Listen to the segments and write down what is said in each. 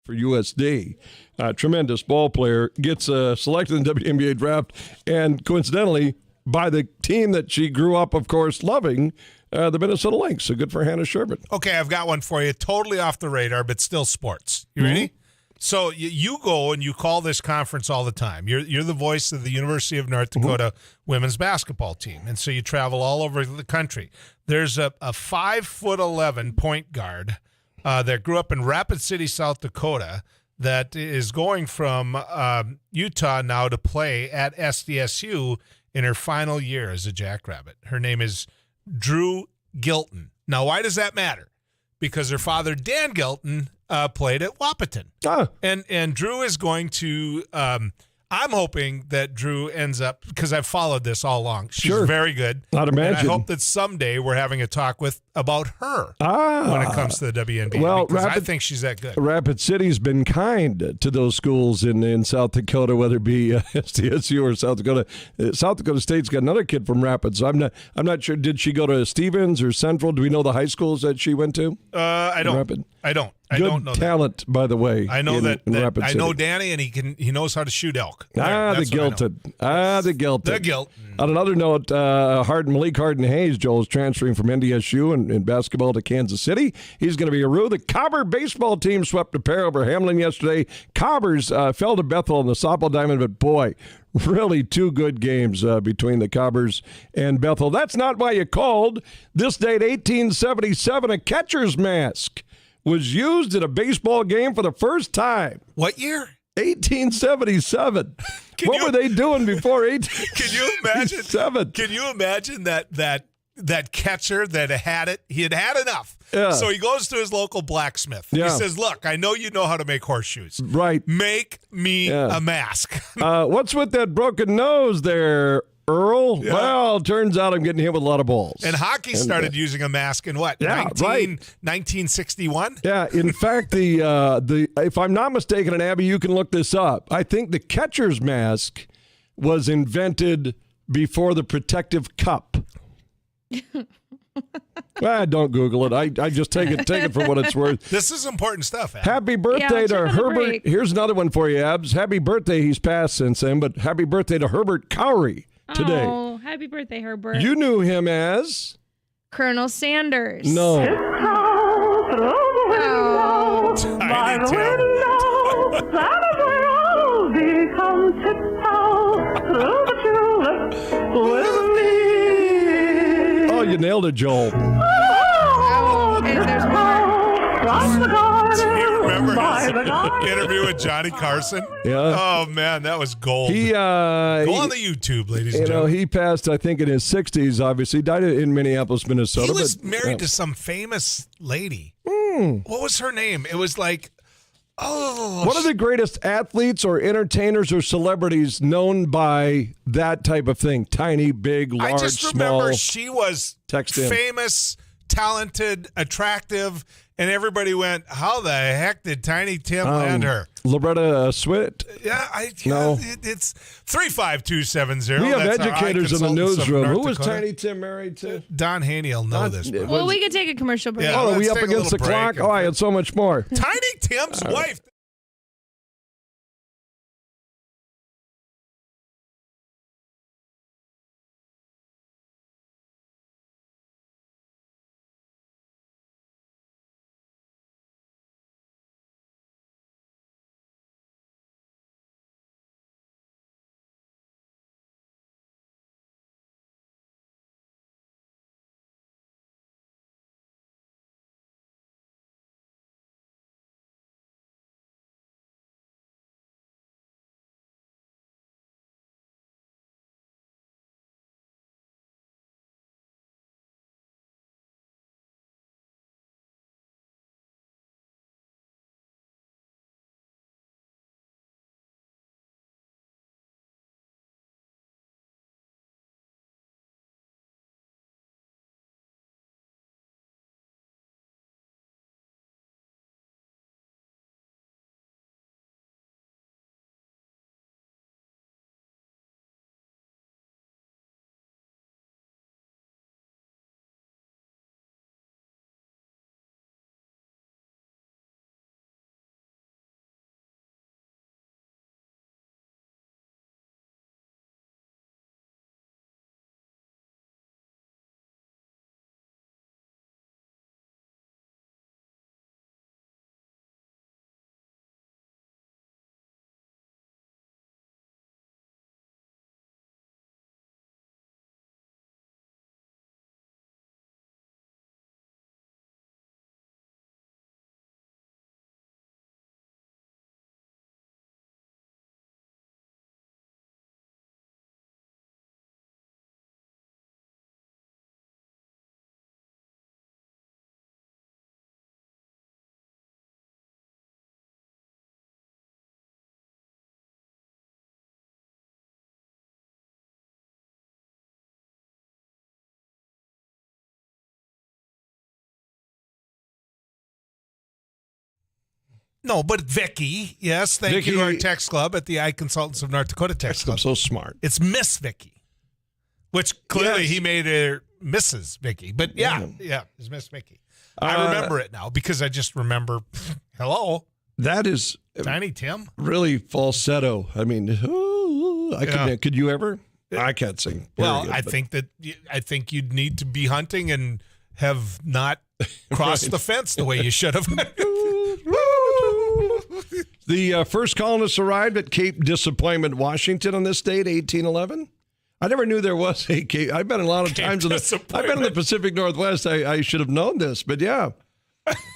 for USD. Tremendous ball player, gets selected in the WNBA draft, and coincidentally, by the team that she grew up, of course, loving, the Minnesota Lynx. So good for Hannah Sherbert. Okay, I've got one for you. Totally off the radar, but still sports. You ready? So you go and you call this conference all the time. You're the voice of the University of North Dakota women's basketball team, and so you travel all over the country. There's a 5'11" point guard that grew up in Rapid City, South Dakota, that is going from Utah now to play at SDSU in her final year as a Jackrabbit. Her name is Drew Gilton. Now, why does that matter? Because her father, Dan Gilton, played at Wahpeton. And Drew is going to I'm hoping that Drew ends up, because I've followed this all along. She's very good. I'd imagine. And I hope that someday we're having a talk about her when it comes to the WNBA. Well, because I think she's that good. Rapid City's been kind to those schools in South Dakota, whether it be SDSU or South Dakota. South Dakota State's got another kid from Rapid, so I'm not sure. Did she go to Stevens or Central? Do we know the high schools that she went to? I don't. Rapid? I don't. I Good don't know talent, that. by the way. I know in Rapid I City. know Danny, and he knows how to shoot elk. The Gilton. The Gilton. The Gilton. On another note, Malik Harden-Hayes, Joel, is transferring from NDSU in basketball to Kansas City. He's going to be a Roo. The Cobber baseball team swept a pair over Hamlin yesterday. Cobbers fell to Bethel on the softball diamond, but boy, really two good games between the Cobbers and Bethel. That's not why you called. This date, 1877, a catcher's mask was used in a baseball game for the first time. What year? 1877. What were they doing before 1877? Can you imagine that catcher that had it? He had enough. Yeah. So he goes to his local blacksmith. Yeah. He says, "Look, I know you know how to make horseshoes. Right. Make me a mask." What's with that broken nose there, Earl? Yeah. Well, turns out I'm getting hit with a lot of balls. And hockey started using a mask in what? 1961? Yeah, in fact, the if I'm not mistaken, and Abby, you can look this up, I think the catcher's mask was invented before the protective cup. Don't Google it. I just take it for what it's worth. This is important stuff, Ab. Happy birthday to Herbert. Break. Here's another one for you, Abs. Happy birthday. He's passed since then, but happy birthday to Herbert Cowrie today. Oh, happy birthday, Herbert. You knew him as? Colonel Sanders. No. Oh. Tiny Tim. Oh, you nailed it, Joel. Oh, and there's more. Do you remember his interview with Johnny Carson? Yeah. Oh, man, that was gold. Go on the YouTube, ladies and gentlemen. He passed, I think, in his 60s, obviously. Died in Minneapolis, Minnesota. He was married to some famous lady. What was her name? It was like, one of the greatest athletes or entertainers or celebrities known by that type of thing. Tiny, big, large, I just remember small. she was Text in. famous, talented, attractive, and everybody went, how the heck did Tiny Tim land her? Loretta Swit? Yeah, No. It's 35270. We have That's our educators in the consultants of newsroom. North Who was Dakota. Tiny Tim married to? Don Haney will know this. bro. Well, we could take a commercial break. Yeah. Oh, are we let's up take a against the little break clock? and- Oh, I had so much more. Tiny Tim's wife. No, but Vicky. Yes, thank Vicky- you to our text club at the Eye Consultants of North Dakota text I'm club. so smart. It's Miss Vicky, which clearly Yes. he made her Mrs. Vicky. But yeah, it's Miss Vicky. I remember it now because I just remember, hello, That is Tiny Tim. really falsetto. I mean, could you ever? I can't sing. Well, Very good, I think you'd need to be hunting and have not crossed the fence the way you should have. The first colonists arrived at Cape Disappointment, Washington on this date, 1811. I never knew there was a Cape. I've been a lot of times in the Pacific Northwest. I should have known this, but yeah.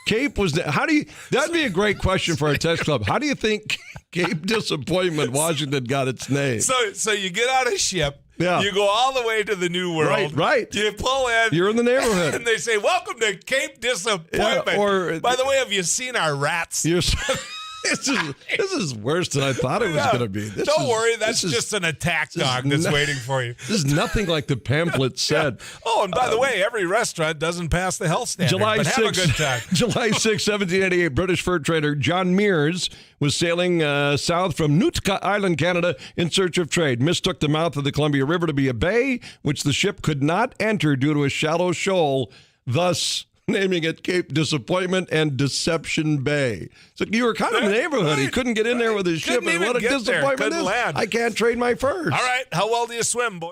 Cape was that'd be a great question for our text club. How do you think Cape Disappointment, Washington got its name? So you get on a ship. Yeah. You go all the way to the New World. Right. You pull in. You're in the neighborhood. And they say, welcome to Cape Disappointment. Yeah, by the way, have you seen our rats? This is worse than I thought it was going to be. Don't worry, that's just an attack dog that's waiting for you. This is nothing like the pamphlet said. Yeah. Oh, and by the way, every restaurant doesn't pass the health standard, July but 6, have a good time. July 6, 1788, British fur trader John Mears was sailing south from Nootka Island, Canada, in search of trade. Mistook the mouth of the Columbia River to be a bay, which the ship could not enter due to a shallow shoal, thus naming it Cape Disappointment and Deception Bay. So you were kind of in the neighborhood. He couldn't get in there with his ship, and what a disappointment it is. Land. I can't trade my furs. All right, how well do you swim, boy?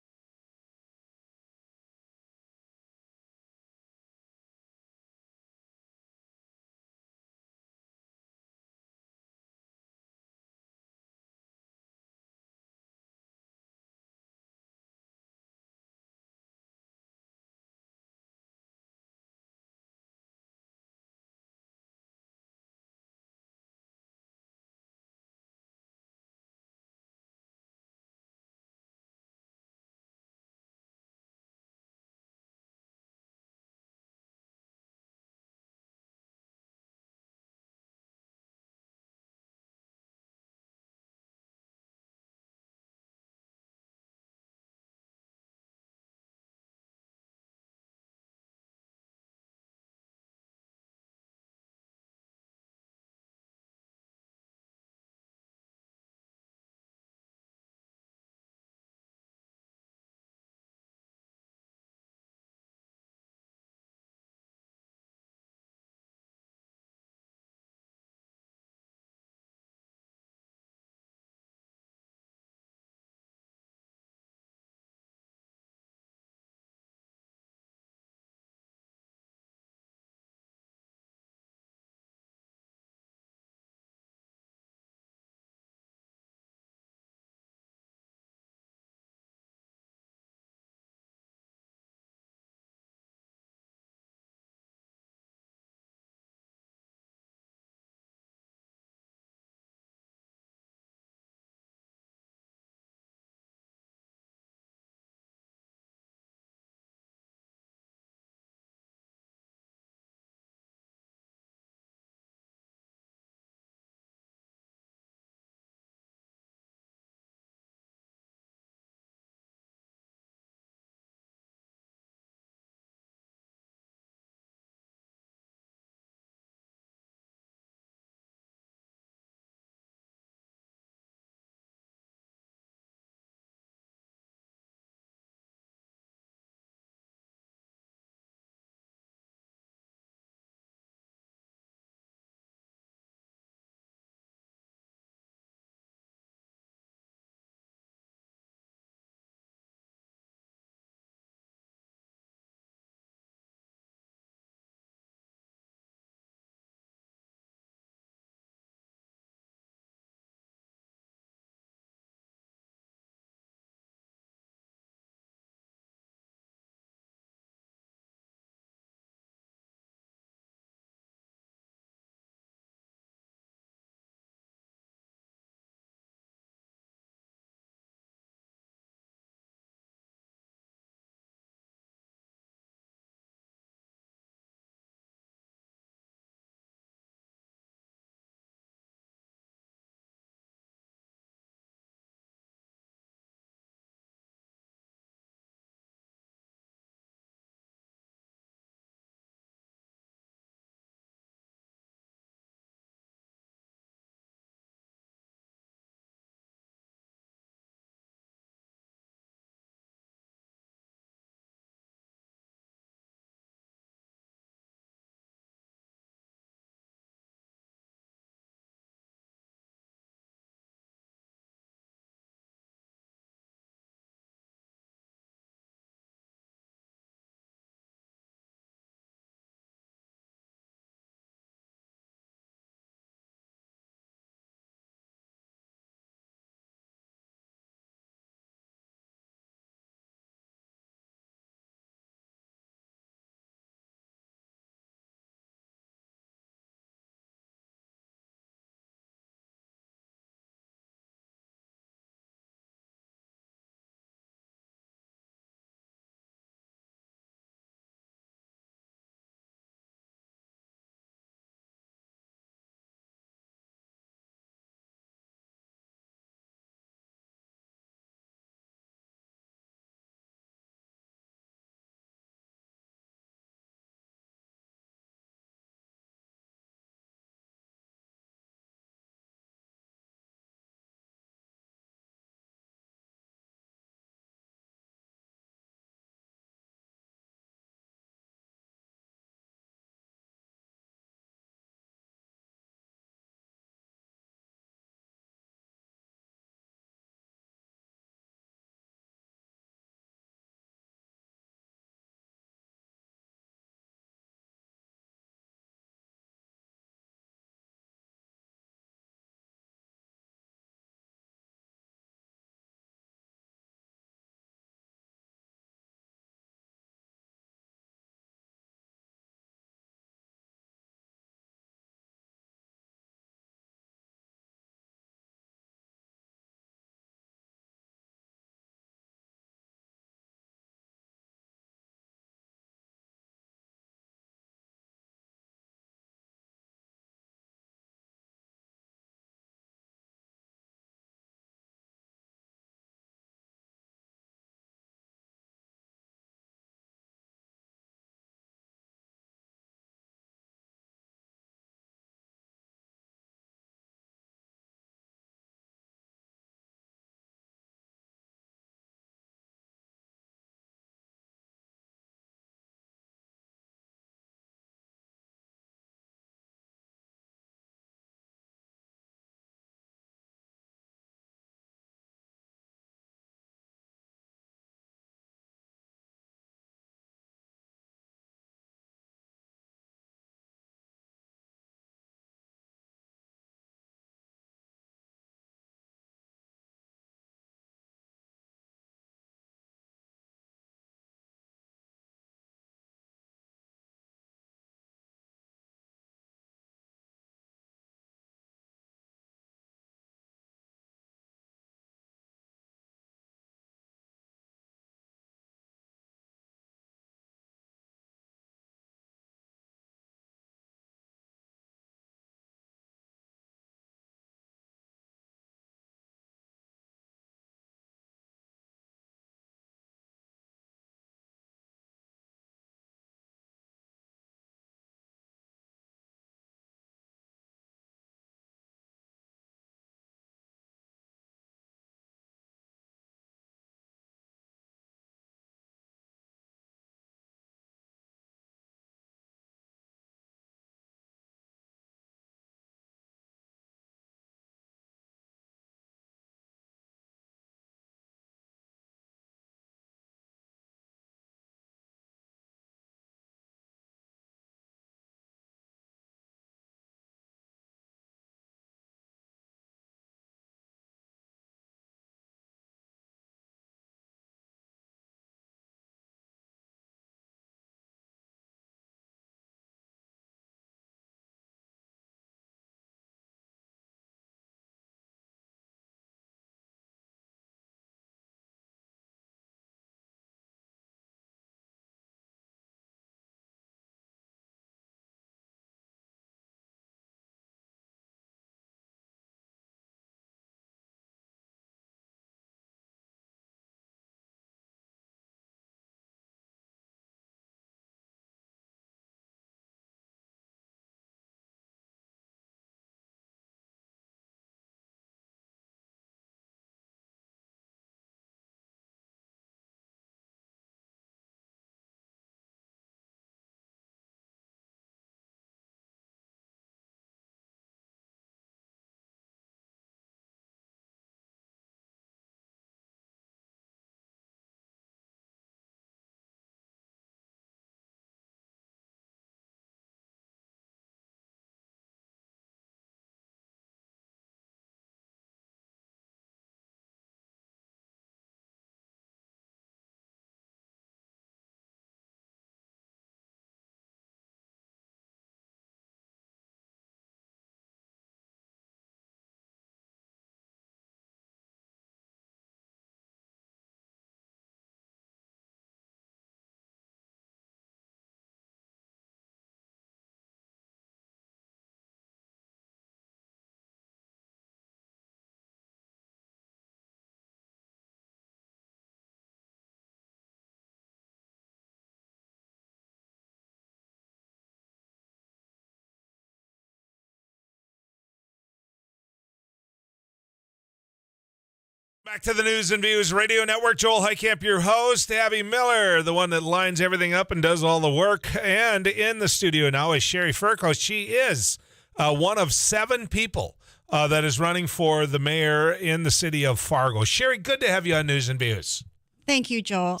Back to the News and Views Radio Network. Joel Heitkamp, your host. Abby Miller, the one that lines everything up and does all the work. And in the studio now is Sherry Fargo. She is one of 7 people that is running for the mayor in the city of Fargo. Sherry, good to have you on News and Views. Thank you, Joel.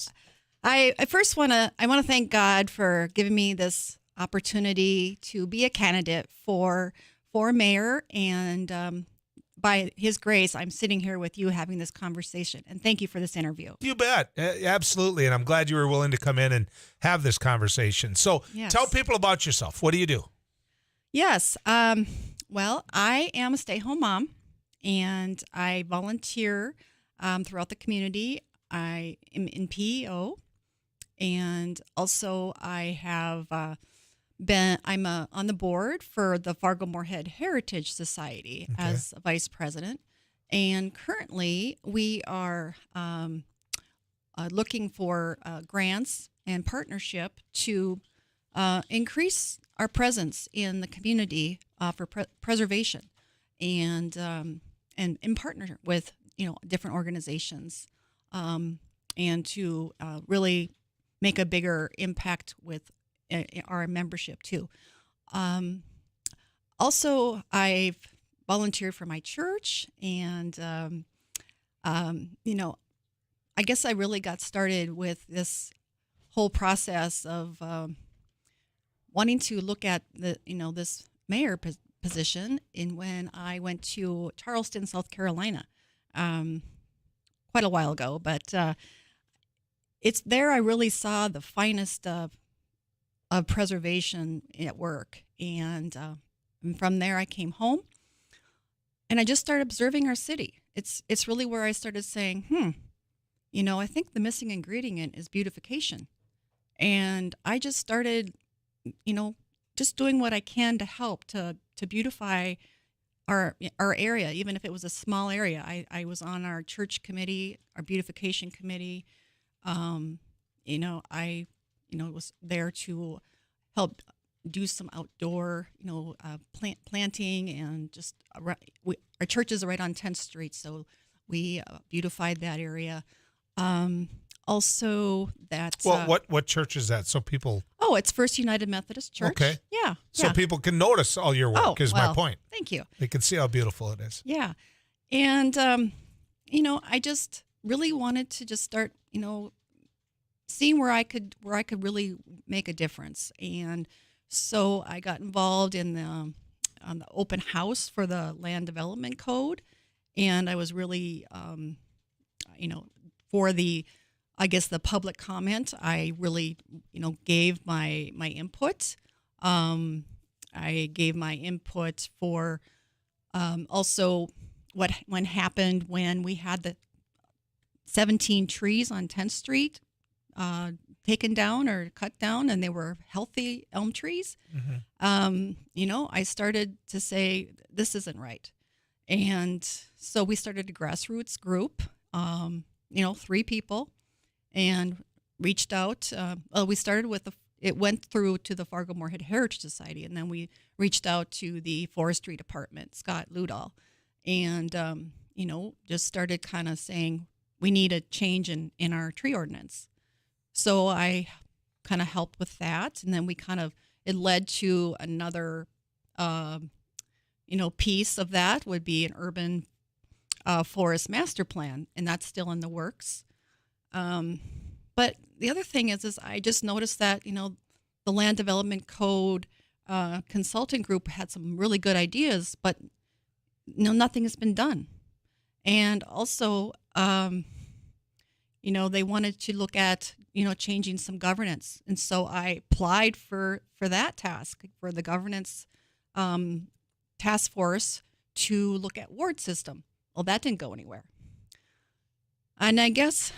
I first want to thank God for giving me this opportunity to be a candidate for mayor, and by His grace, I'm sitting here with you having this conversation. And thank you for this interview. You bet. Absolutely. And I'm glad you were willing to come in and have this conversation. So Yes. Tell people about yourself. What do you do? Yes. Well, I am a stay-at-home mom, and I volunteer throughout the community. I am in PEO, and also I have I'm on the board for the Fargo-Moorhead Heritage Society as a vice president. And currently we are looking for grants and partnership to increase our presence in the community for preservation, and in partner with different organizations, and to really make a bigger impact with our membership too. Also, I've volunteered for my church, and I guess I really got started with this whole process of wanting to look at this mayor position when I went to Charleston, South Carolina, quite a while ago. But it's there I really saw the finest of preservation at work, and from there I came home, and I just started observing our city. It's really where I started saying, I think the missing ingredient is beautification, and I just started, just doing what I can to help to beautify our area, even if it was a small area. I was on our church committee, our beautification committee. I was there to help do some outdoor, planting, and just our church is right on 10th Street, so we beautified that area. Also, that what church is that? So people. Oh, it's First United Methodist Church. Okay. Yeah. So people can notice all your work. Is my point. Thank you. They can see how beautiful it is. Yeah, and I just really wanted to just start, seeing where I could really make a difference, and so I got involved in the open house for the Land Development Code, and I was really, for the public comment, I really, gave my input. I gave my input for also what happened when we had the 17 trees on 10th Street taken down or cut down, and they were healthy elm trees. Mm-hmm. I started to say, this isn't right. And so we started a grassroots group, 3 people, and reached out. We started with it went through to the Fargo-Moorhead Heritage Society, and then we reached out to the Forestry Department, Scott Ludall, and, just started kind of saying, we need a change in our tree ordinance. So I kind of helped with that, and then it led to another, piece of that would be an urban forest master plan, and that's still in the works. But the other thing is I just noticed that, the Land Development Code consulting group had some really good ideas, but nothing has been done. And also, they wanted to look at, changing some governance. And so I applied for that task, for the governance task force to look at ward system. Well, that didn't go anywhere. And I guess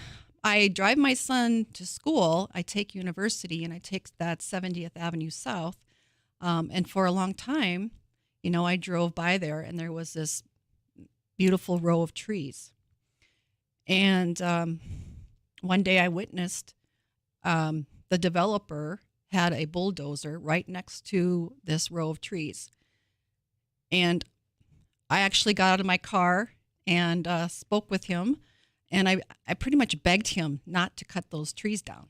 I drive my son to school. I take university, and I take that 70th Avenue South. And for a long time, I drove by there, and there was this beautiful row of trees. And one day I witnessed the developer had a bulldozer right next to this row of trees. And I actually got out of my car and spoke with him And I pretty much begged him not to cut those trees down.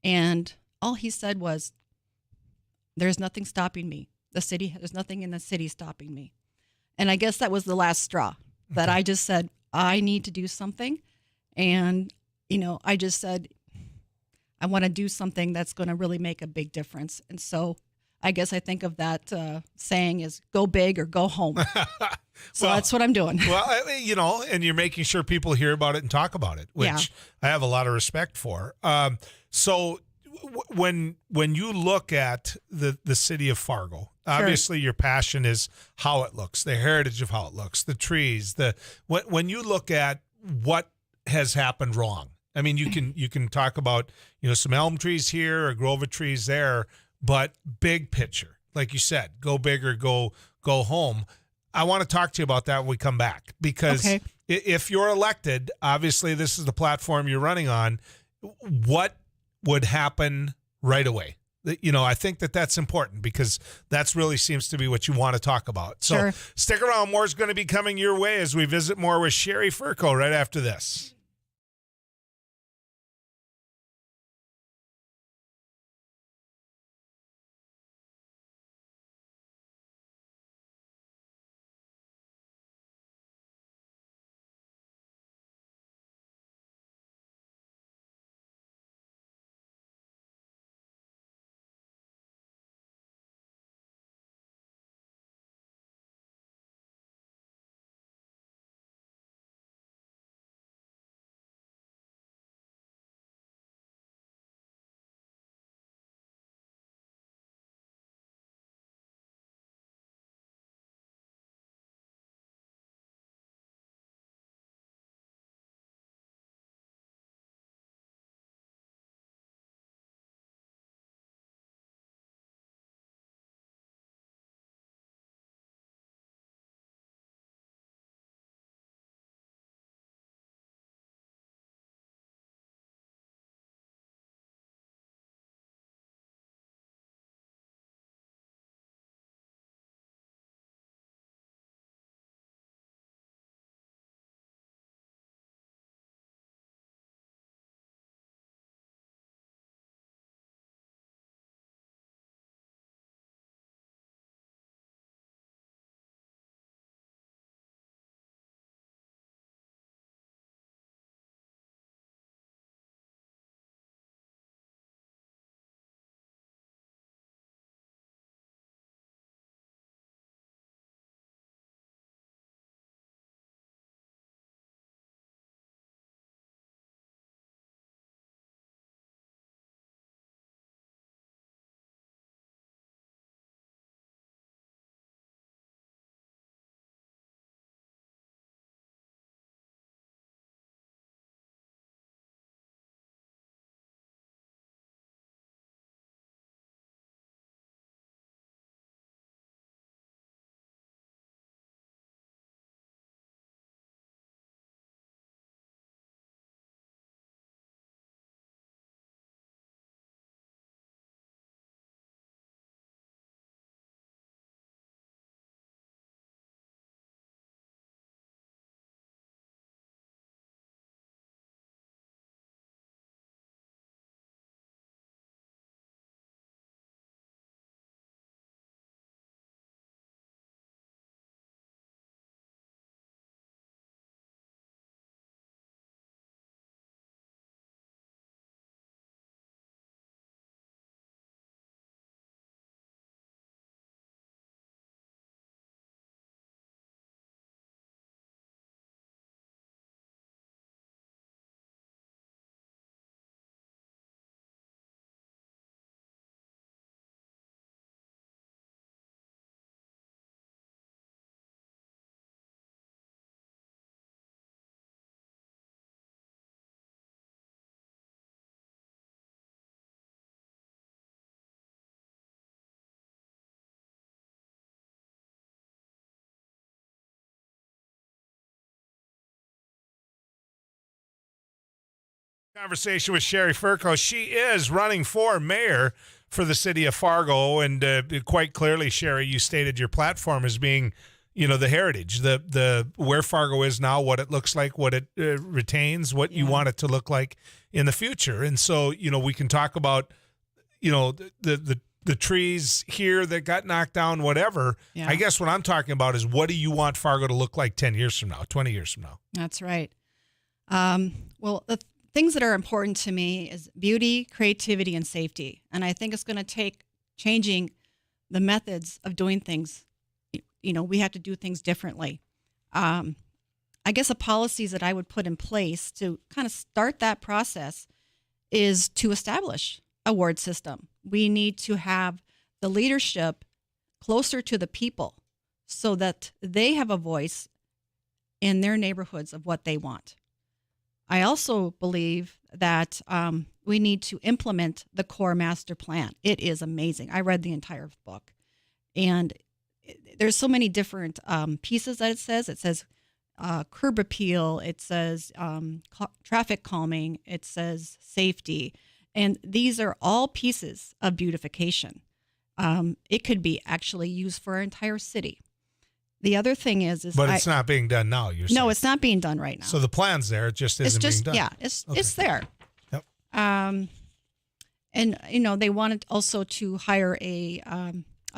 And all he said was, there's nothing stopping me. There's nothing in the city stopping me. And I guess that was the last straw that I just said, I need to do something. And, I just said, I want to do something that's going to really make a big difference. And so I guess I think of that saying is go big or go home. So that's what I'm doing. Well, and you're making sure people hear about it and talk about it, which I have a lot of respect for. So when you look at the city of Fargo, obviously your passion is how it looks, the heritage of how it looks, the trees, when you look at what has happened wrong. I mean, you can talk about, some elm trees here, a grove of trees there, but big picture, like you said, go big or go home. I want to talk to you about that when we come back, because if you're elected, obviously this is the platform you're running on. What would happen right away? I think that's important, because that's really seems to be what you want to talk about. So stick around. More is going to be coming your way as we visit more with Sherry Furco right after this. Conversation with Sherry Furco. She is running for mayor for the city of Fargo, and quite clearly, Sherry, you stated your platform as being, the heritage, the where Fargo is now, what it looks like, what it retains, what you want it to look like in the future. And so, we can talk about, the trees here that got knocked down, whatever. Yeah. I guess what I'm talking about is, what do you want Fargo to look like 10 years from now, 20 years from now? That's right. Well, the things that are important to me is beauty, creativity, and safety. And I think it's going to take changing the methods of doing things. We have to do things differently. I guess the policies that I would put in place to kind of start that process is to establish a ward system. We need to have the leadership closer to the people so that they have a voice in their neighborhoods of what they want. I also believe that we need to implement the core master plan. It is amazing. I read the entire book, and there's so many different pieces that it says. It says curb appeal. It says traffic calming. It says safety. And these are all pieces of beautification. It could be actually used for our entire city. The other thing is but it's not being done now. You're saying. No, it's not being done right now. So the plan's there, it just isn't being done. Yeah, it's there. Yep. And they wanted also to hire a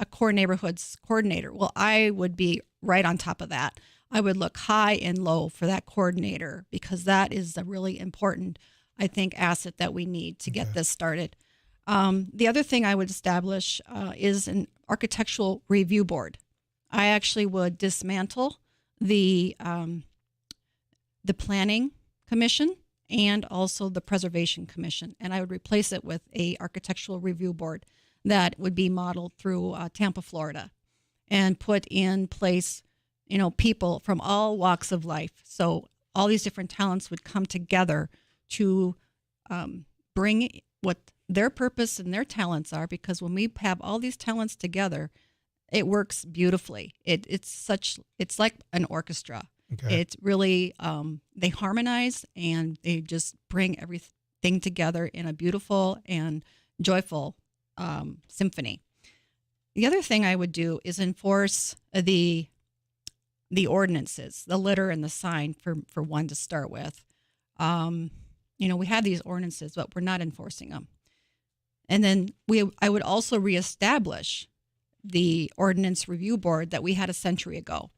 core neighborhoods coordinator. Well, I would be right on top of that. I would look high and low for that coordinator, because that is a really important, I think, asset that we need to get this started. The other thing I would establish is an architectural review board. I actually would dismantle the planning commission and also the preservation commission, and I would replace it with a architectural review board that would be modeled through Tampa, Florida, and put in place, people from all walks of life. So all these different talents would come together to bring what their purpose and their talents are, because when we have all these talents together, it works beautifully. It's like an orchestra. Okay. It's really, they harmonize and they just bring everything together in a beautiful and joyful symphony. The other thing I would do is enforce the ordinances, the litter and the sign for one to start with. We have these ordinances, but we're not enforcing them. And then I would also reestablish the ordinance review board that we had a century ago.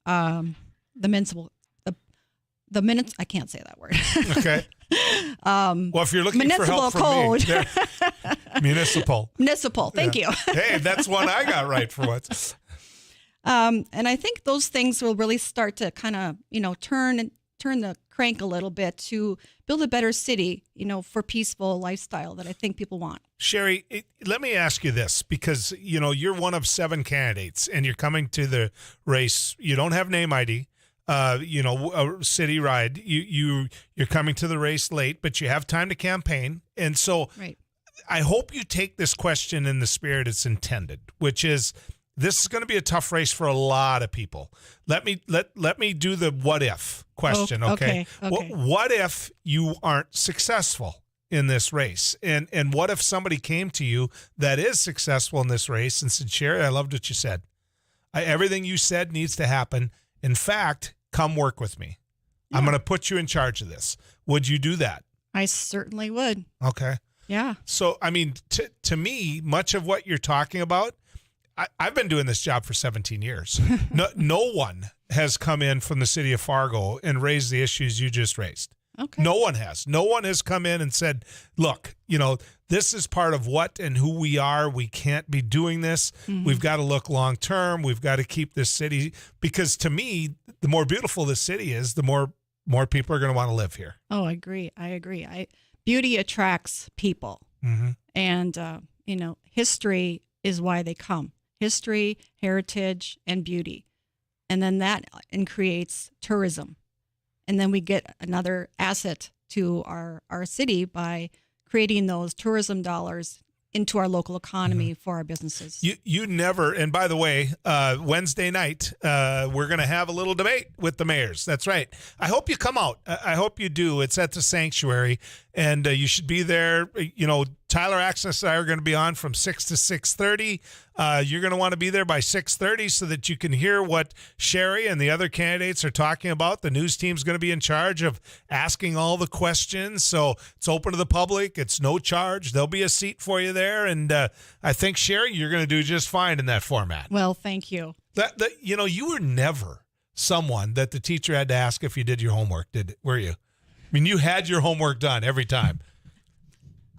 The minutes, I can't say that word. Okay. Well, if you're looking for help from code. me, municipal. Thank you. Hey, that's one I got right for once. And I think those things will really start to kind of, turn the crank a little bit to build a better city, for peaceful lifestyle that I think people want. Sherry, let me ask you this, because, you're one of 7 candidates and you're coming to the race. You don't have name ID, a city ride. You're coming to the race late, but you have time to campaign. And so Right. I hope you take this question in the spirit it's intended, which is, this is going to be a tough race for a lot of people. Let me do the what if question, okay? What if you aren't successful in this race? And what if somebody came to you that is successful in this race and said, Sherry, I loved what you said. Everything you said needs to happen. In fact, come work with me. Yeah. I'm going to put you in charge of this. Would you do that? I certainly would. Okay. Yeah. So, I mean, to me, much of what you're talking about, I've been doing this job for 17 years. No one has come in from the city of Fargo and raised the issues you just raised. Okay. No one has. No one has come in and said, look, this is part of what and who we are. We can't be doing this. Mm-hmm. We've got to look long term. We've got to keep this city, because to me, the more beautiful the city is, the more people are going to want to live here. Oh, I agree. Beauty attracts people. Mm-hmm. And, history is why they come. History, heritage, and beauty. And then that creates tourism. And then we get another asset to our city by creating those tourism dollars into our local economy for our businesses. You never, and by the way, Wednesday night, we're going to have a little debate with the mayors. That's right. I hope you come out. I hope you do. It's at the sanctuary, and you should be there, Tyler Access and I are going to be on from 6 to 6:30. You're going to want to be there by 6:30 so that you can hear what Sherry and the other candidates are talking about. The news team's going to be in charge of asking all the questions, so it's open to the public. It's no charge. There'll be a seat for you there, and I think, Sherry, you're going to do just fine in that format. Well, thank you. You were never someone that the teacher had to ask if you did your homework, were you? I mean, you had your homework done every time.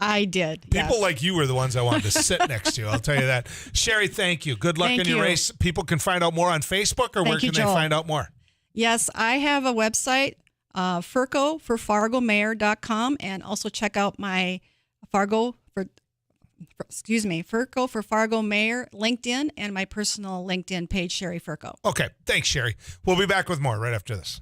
I did. People yes. like you were the ones I wanted to sit next to. I'll tell you that. Sherry, thank you. Good luck Thank in your you. race. People can find out more on Facebook, or where Thank you, can they Joel. find out more? Yes, I have a website, Fargo for Fargo-Mayor.com, and also check out my Fargo for Fargo Mayor LinkedIn and my personal LinkedIn page, Sherry Furco. Okay. Thanks, Sherry. We'll be back with more right after this.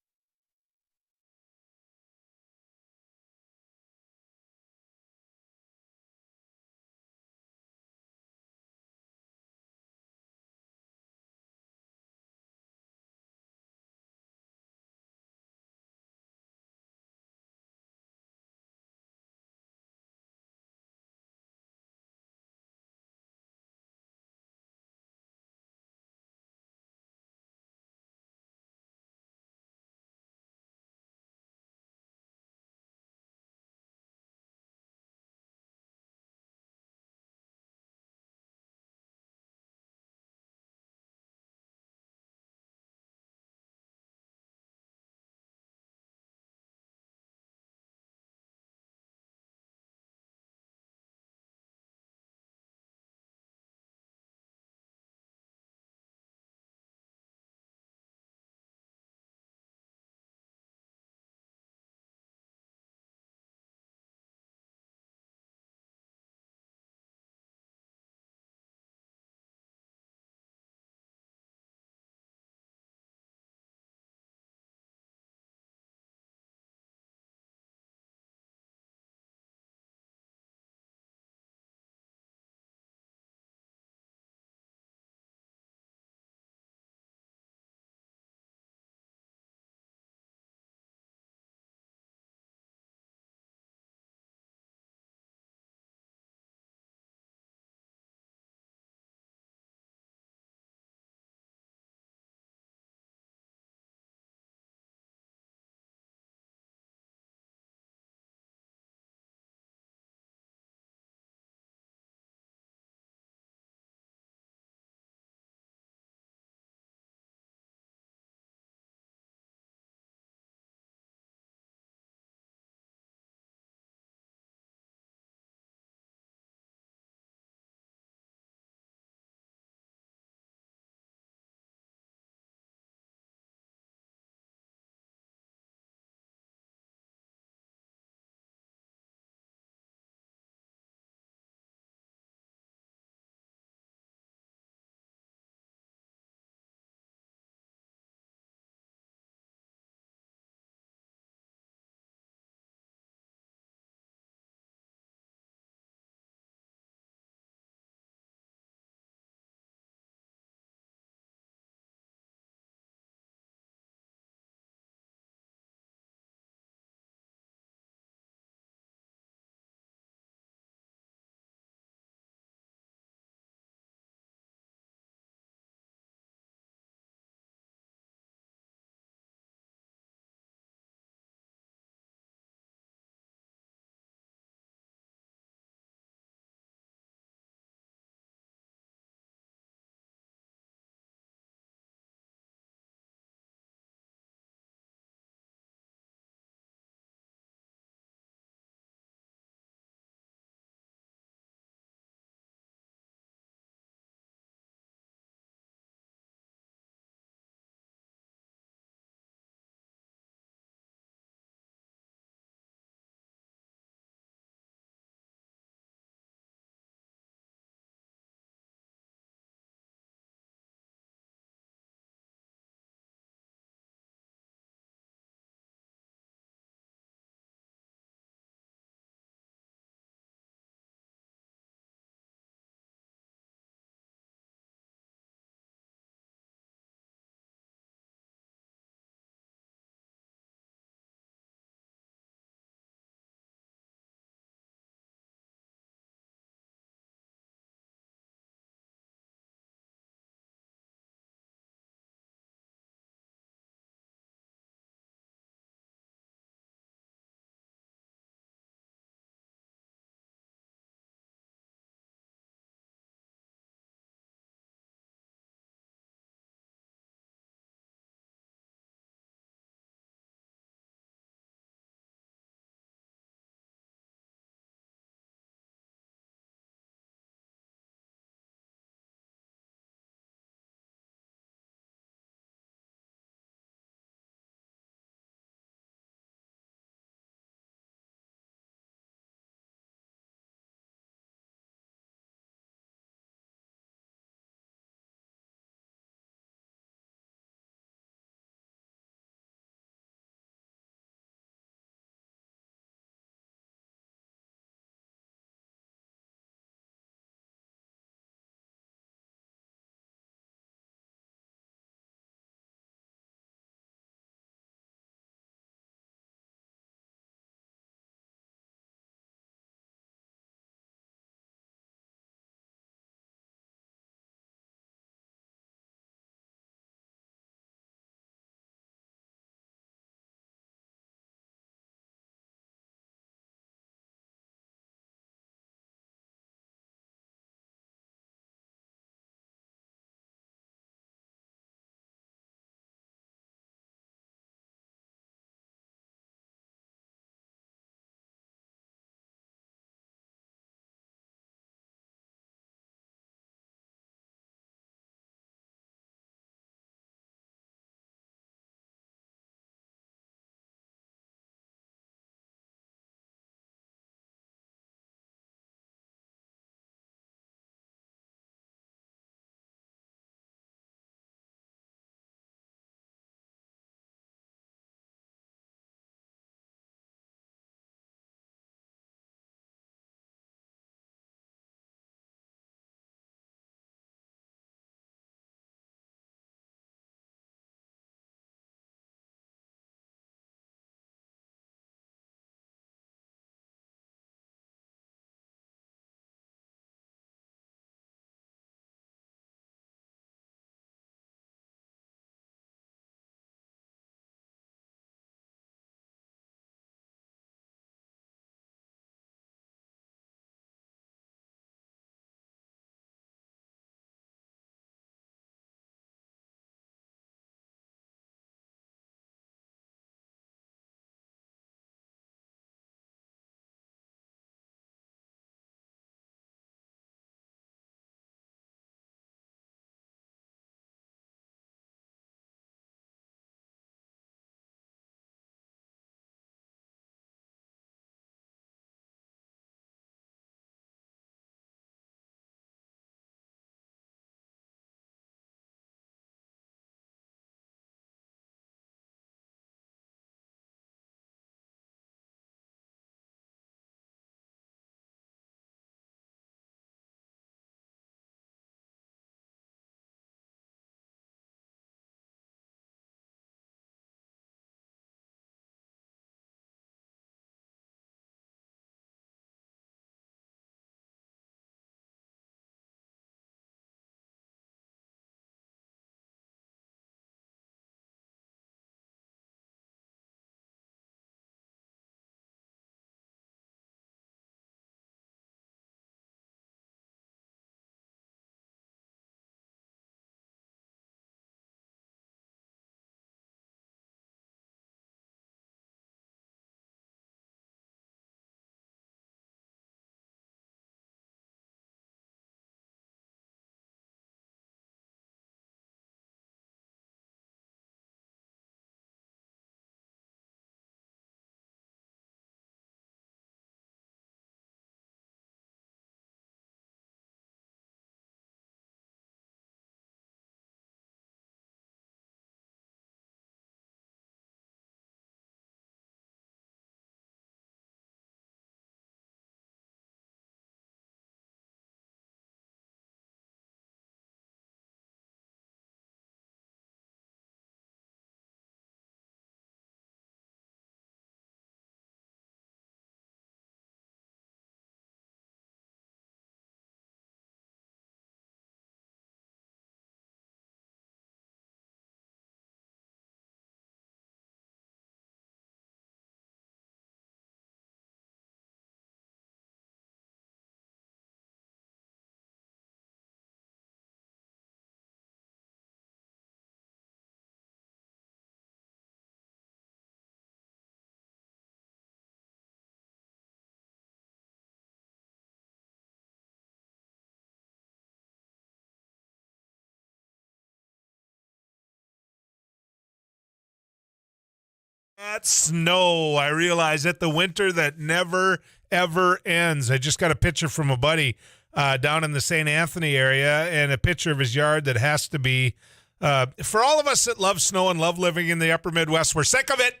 That snow, I realize that the winter that never, ever ends. I just got a picture from a buddy down in the St. Anthony area and a picture of his yard that has to be, for all of us that love snow and love living in the upper Midwest, we're sick of it.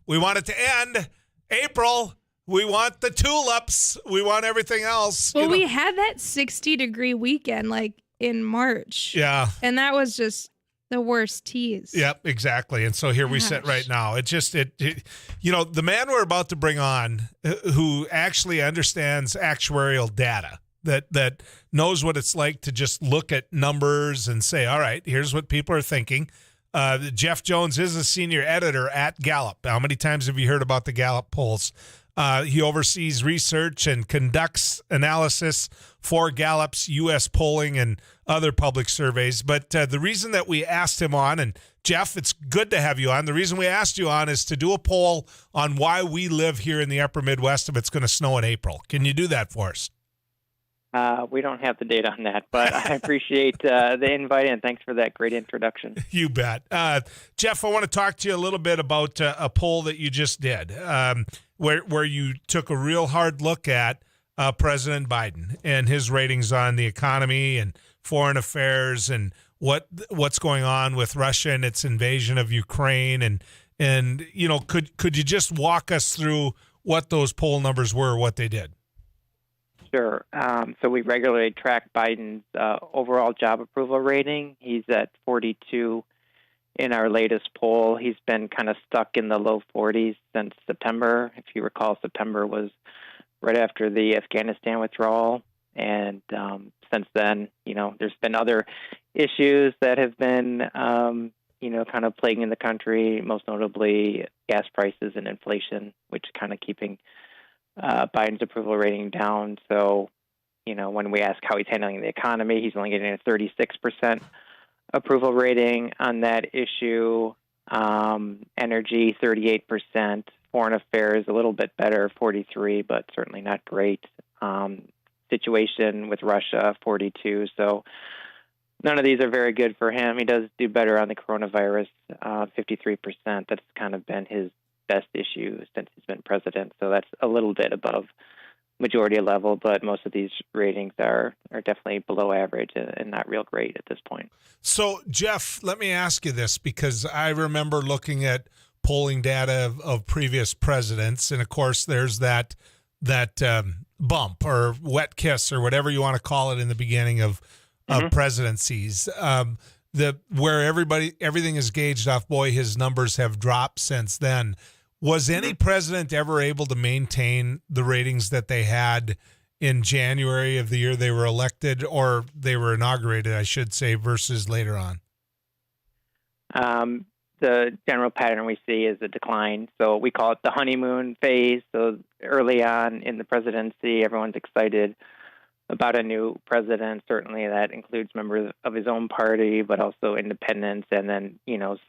We want it to end. April, we want the tulips. We want everything else. Well, we had that 60-degree weekend like in March. Yeah. And that was just the worst tease. Yep, exactly. And so here we sit right now. It just, the man we're about to bring on who actually understands actuarial data, that knows what it's like to just look at numbers and say, all right, here's what people are thinking. Jeff Jones is a senior editor at Gallup. How many times have you heard about the Gallup polls? He oversees research and conducts analysis for Gallup's U.S. polling and other public surveys. But the reason that we asked him on, and Jeff, it's good to have you on. The reason we asked you on is to do a poll on why we live here in the upper Midwest if it's going to snow in April. Can you do that for us? We don't have the data on that, but I appreciate the invite, and thanks for that great introduction. You bet. Jeff, I want to talk to you a little bit about a poll that you just did, where you took a real hard look at President Biden and his ratings on the economy and foreign affairs and what's going on with Russia and its invasion of Ukraine. And could you just walk us through what those poll numbers were, what they did? Sure. So we regularly track Biden's overall job approval rating. He's at 42 in our latest poll. He's been kind of stuck in the low 40s since September. If you recall, September was right after the Afghanistan withdrawal. And since then, there's been other issues that have been, kind of plaguing the country, most notably gas prices and inflation, which kind of keeping Biden's approval rating down. So, when we ask how he's handling the economy, he's only getting a 36% approval rating on that issue. Energy, 38%. Foreign affairs, a little bit better, 43, but certainly not great. Situation with Russia, 42. So none of these are very good for him. He does do better on the coronavirus, 53%. That's kind of been his best issue since he's been president. So that's a little bit above majority level, but most of these ratings are definitely below average and not real great at this point. So, Jeff, let me ask you this, because I remember looking at polling data of previous presidents, and of course there's that bump or wet kiss or whatever you want to call it in the beginning of presidencies. Where everything is gauged off, boy, his numbers have dropped since then. Was any president ever able to maintain the ratings that they had in January of the year they were elected, or they were inaugurated, I should say, versus later on? The general pattern we see is a decline. So we call it the honeymoon phase. So early on in the presidency, everyone's excited about a new president. Certainly that includes members of his own party, but also independents, and then,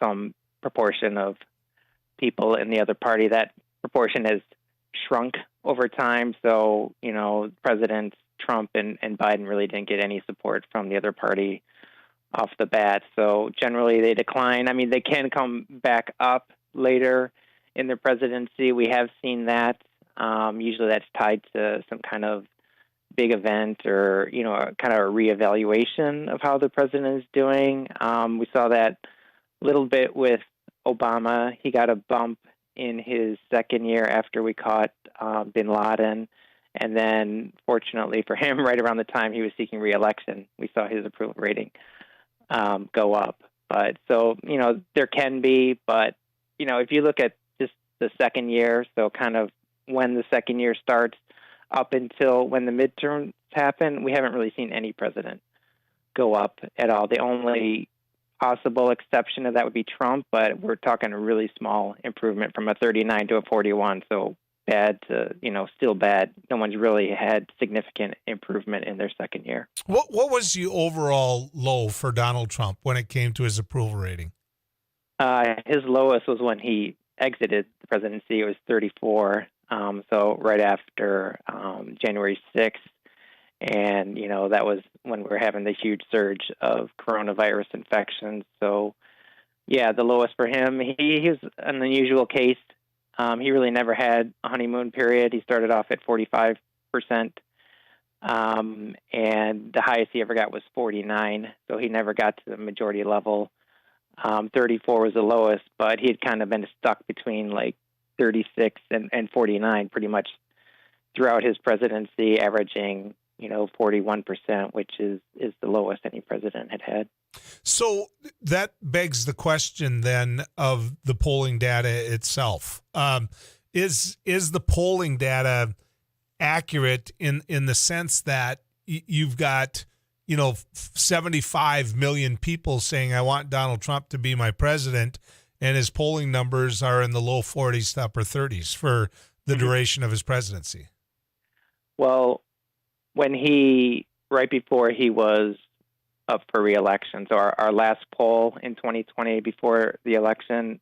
some proportion of people in the other party. That proportion has shrunk over time. So, Presidents Trump and Biden really didn't get any support from the other party off the bat. So generally they decline. I mean, they can come back up later in their presidency. We have seen that. Usually that's tied to some kind of big event or, kind of a reevaluation of how the president is doing. We saw that a little bit with Obama. He got a bump in his second year after we caught bin Laden. And then, fortunately for him, right around the time he was seeking re-election, we saw his approval rating go up. But so, there can be, but, if you look at just the second year, so kind of when the second year starts up until when the midterms happen, we haven't really seen any president go up at all. The only possible exception of that would be Trump, but we're talking a really small improvement from a 39 to a 41. So bad to, still bad. No one's really had significant improvement in their second year. What was the overall low for Donald Trump when it came to his approval rating? His lowest was when he exited the presidency. It was 34. So right after January 6th. And, that was when we were having the huge surge of coronavirus infections. So Yeah, the lowest for him. He was an unusual case. He really never had a honeymoon period. He started off at 45%, and the highest he ever got was 49. So he never got to the majority level. 34 was the lowest, but he had kind of been stuck between like 36 and 49 pretty much throughout his presidency, averaging 41%, which is the lowest any president had had. So that begs the question then of the polling data itself. Is the polling data accurate in the sense that you've got 75 million people saying I want Donald Trump to be my president, and his polling numbers are in the low 40s to upper 30s for the duration of his presidency? Well, right before he was up for re-election, so our last poll in 2020 before the election,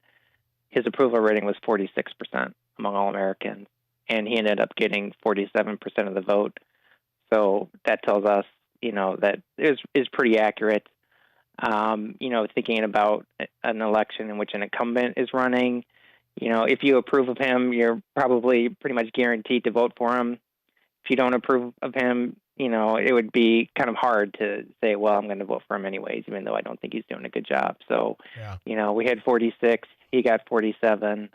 his approval rating was 46% among all Americans, and he ended up getting 47% of the vote. So that tells us, that is pretty accurate. Thinking about an election in which an incumbent is running, if you approve of him, you're probably pretty much guaranteed to vote for him. If you don't approve of him, it would be kind of hard to say, well, I'm going to vote for him anyways, even though I don't think he's doing a good job. So, yeah. We had 46, he got 47.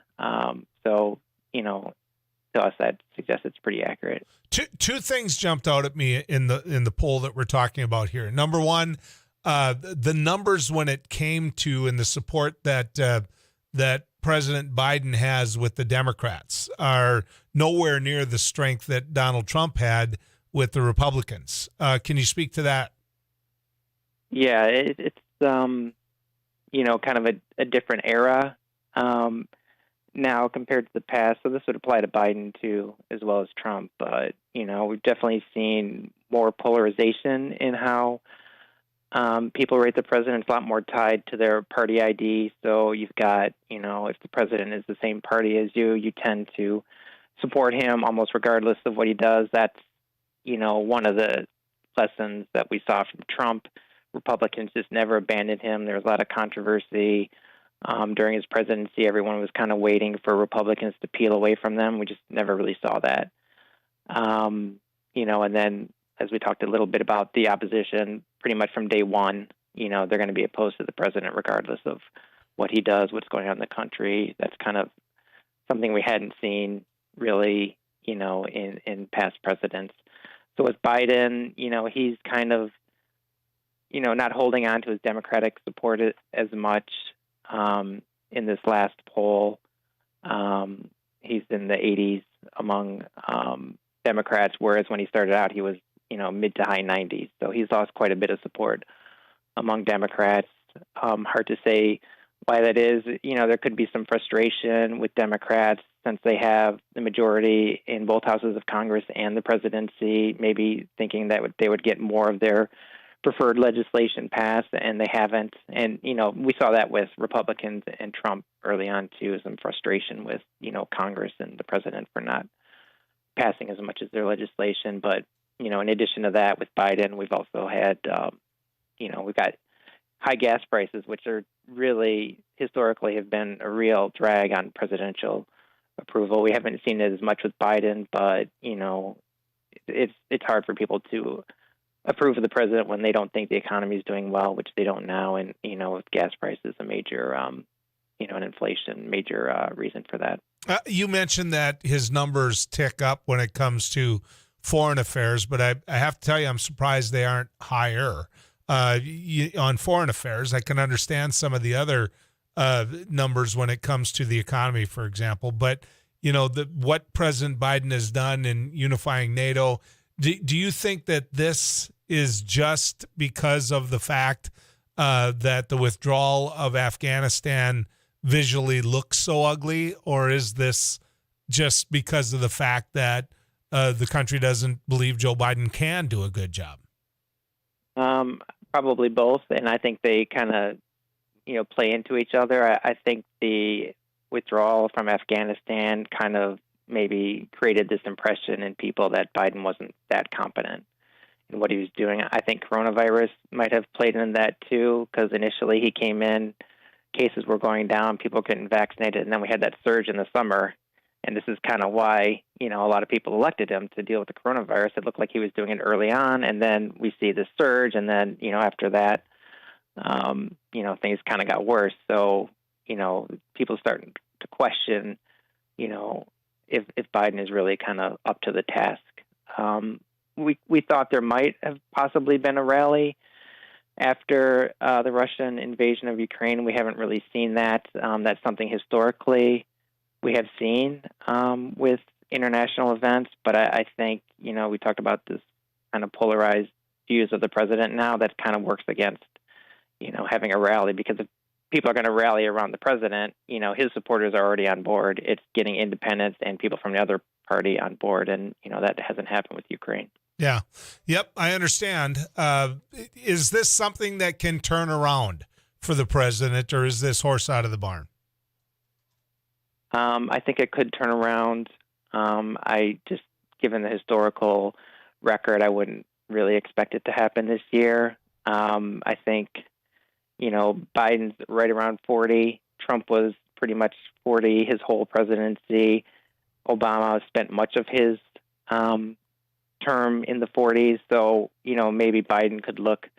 To us, that suggests it's pretty accurate. Two things jumped out at me in the poll that we're talking about here. Number one, the numbers when it came to and the support that President Biden has with the Democrats are nowhere near the strength that Donald Trump had with the Republicans. Can you speak to that? Yeah, it's kind of a different era now compared to the past. So this would apply to Biden too, as well as Trump. But we've definitely seen more polarization in how people rate the president. It's a lot more tied to their party ID. So you've got, if the president is the same party as you tend to support him almost regardless of what he does. That's, one of the lessons that we saw from Trump. Republicans just never abandoned him. There was a lot of controversy during his presidency. Everyone was kind of waiting for Republicans to peel away from them. We just never really saw that. And then as we talked a little bit about the opposition, pretty much from day one, they're going to be opposed to the president regardless of what he does, what's going on in the country. That's kind of something we hadn't seen really, in past presidents. So with Biden, he's kind of, not holding on to his Democratic support as much in this last poll. He's in the 80s among Democrats, whereas when he started out, he was, mid to high 90s. So he's lost quite a bit of support among Democrats. Hard to say why that is. There could be some frustration with Democrats since they have the majority in both houses of Congress and the presidency, maybe thinking that they would get more of their preferred legislation passed, and they haven't. And, we saw that with Republicans and Trump early on, too, some frustration with, Congress and the president for not passing as much as their legislation. But, in addition to that, with Biden, we've also had, we've got high gas prices, which are really historically have been a real drag on presidential approval. We haven't seen it as much with Biden, but, it's hard for people to approve of the president when they don't think the economy is doing well, which they don't now. And, with gas prices, a major, an inflation, major reason for that. You mentioned that his numbers tick up when it comes to foreign affairs, but I have to tell you, I'm surprised they aren't higher. On foreign affairs, I can understand some of the other numbers when it comes to the economy, for example. But, what President Biden has done in unifying NATO, do you think that this is just because of the fact that the withdrawal of Afghanistan visually looks so ugly, or is this just because of the fact that the country doesn't believe Joe Biden can do a good job? Probably both, and I think they kind of, play into each other. I think the withdrawal from Afghanistan kind of maybe created this impression in people that Biden wasn't that competent in what he was doing. I think coronavirus might have played in that too, because initially he came in, cases were going down, people getting vaccinated, and then we had that surge in the summer. And this is kind of why, a lot of people elected him to deal with the coronavirus. It looked like he was doing it early on, and then we see this surge, and then, after that, things kind of got worse. So, people starting to question, if Biden is really kind of up to the task. We thought there might have possibly been a rally after the Russian invasion of Ukraine. We haven't really seen that. That's something historically we have seen with international events, but I think, we talked about this kind of polarized views of the president now that kind of works against, having a rally, because if people are going to rally around the president, his supporters are already on board. It's getting independents and people from the other party on board, and, that hasn't happened with Ukraine. Yeah. Yep, I understand. Is this something that can turn around for the president, or is this horse out of the barn? I think it could turn around. Given the historical record, I wouldn't really expect it to happen this year. I think, Biden's right around 40. Trump was pretty much 40 his whole presidency. Obama spent much of his term in the 40s. So, maybe Biden could look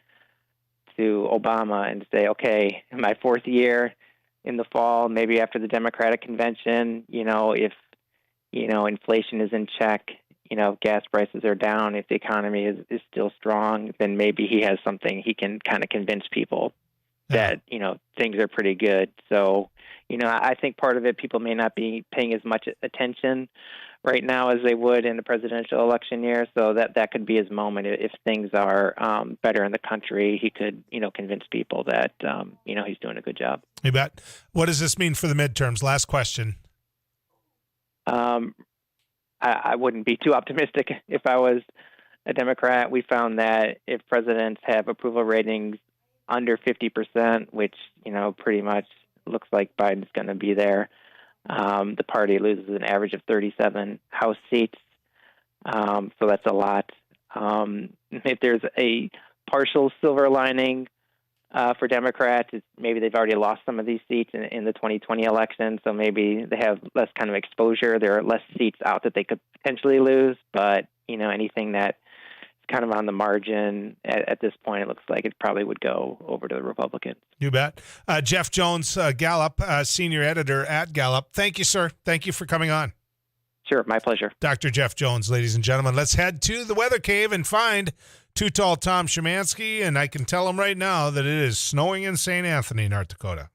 to Obama and say, okay, in my fourth year in the fall, maybe after the Democratic convention, if, inflation is in check, gas prices are down, if the economy is still strong, then maybe he has something he can kind of convince people that, things are pretty good. So, I think part of it, people may not be paying as much attention right now as they would in the presidential election year. So that could be his moment. If things are better in the country, he could, convince people that, he's doing a good job. You bet. What does this mean for the midterms? Last question. I wouldn't be too optimistic if I was a Democrat. We found that if presidents have approval ratings under 50%, which, pretty much looks like Biden's going to be there, the party loses an average of 37 House seats. So that's a lot. If there's a partial silver lining for Democrats, it's maybe they've already lost some of these seats in the 2020 election, so maybe they have less kind of exposure. There are less seats out that they could potentially lose, but, anything that is kind of on the margin at this point, it looks like it probably would go over to the Republicans. You bet. Jeff Jones, Gallup, senior editor at Gallup. Thank you, sir. Thank you for coming on. Sure, my pleasure. Dr. Jeff Jones, ladies and gentlemen. Let's head to the weather cave and find Too Tall Tom Szymanski, and I can tell him right now that it is snowing in St. Anthony, North Dakota.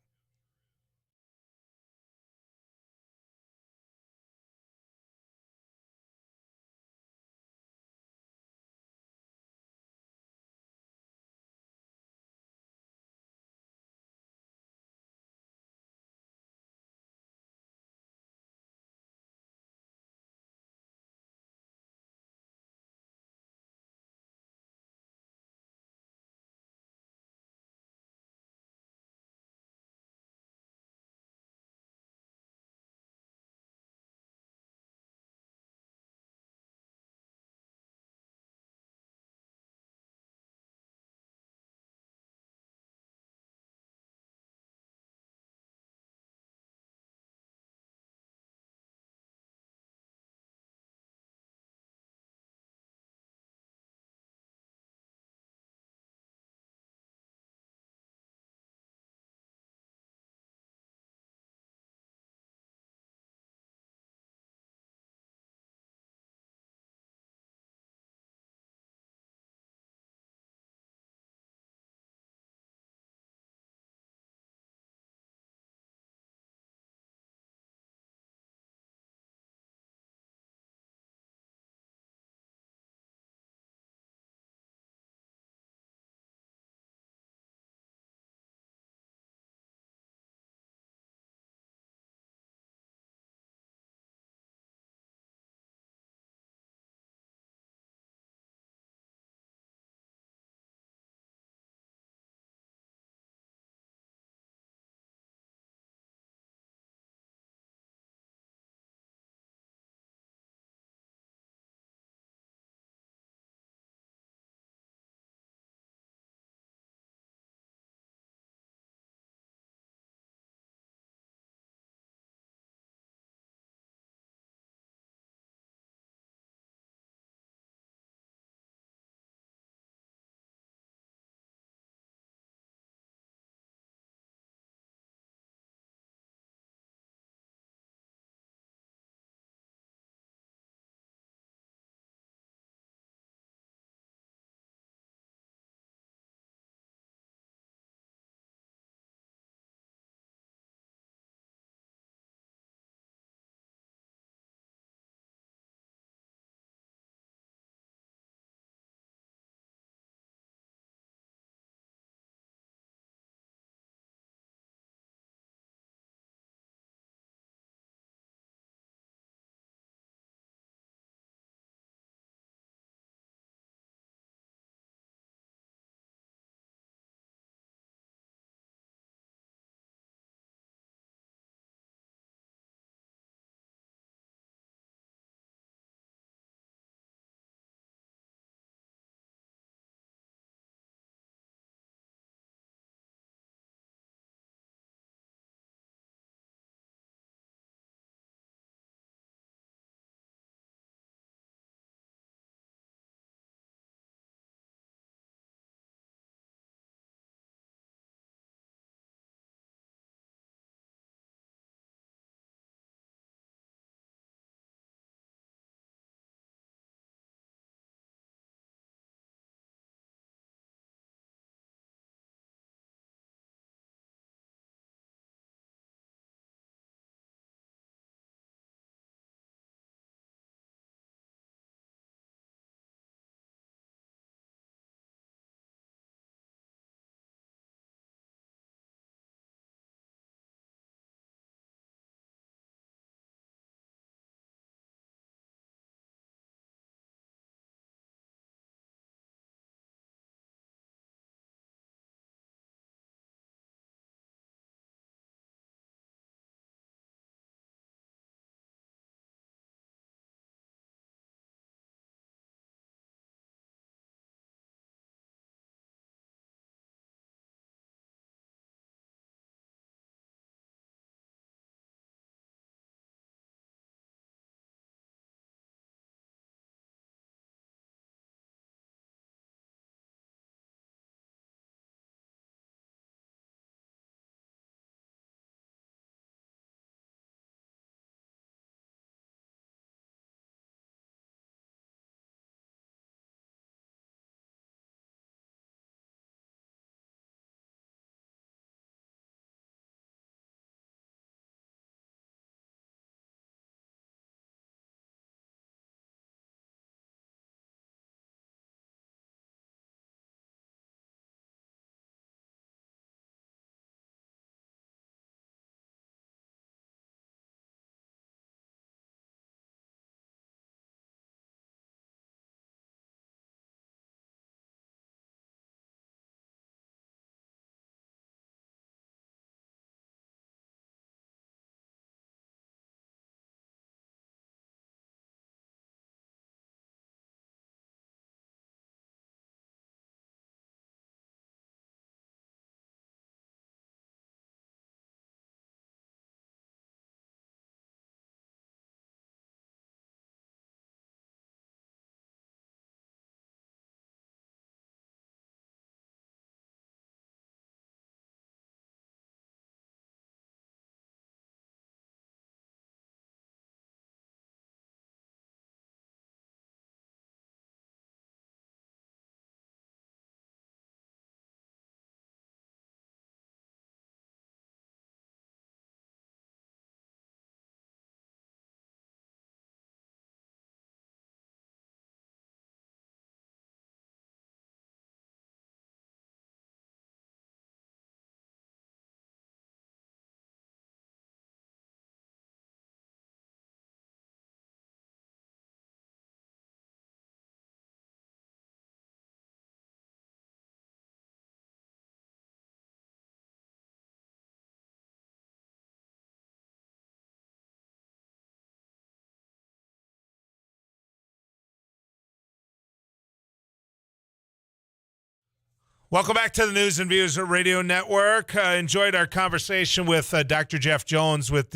Welcome back to the News and Views Radio Network. Enjoyed our conversation with Dr. Jeff Jones with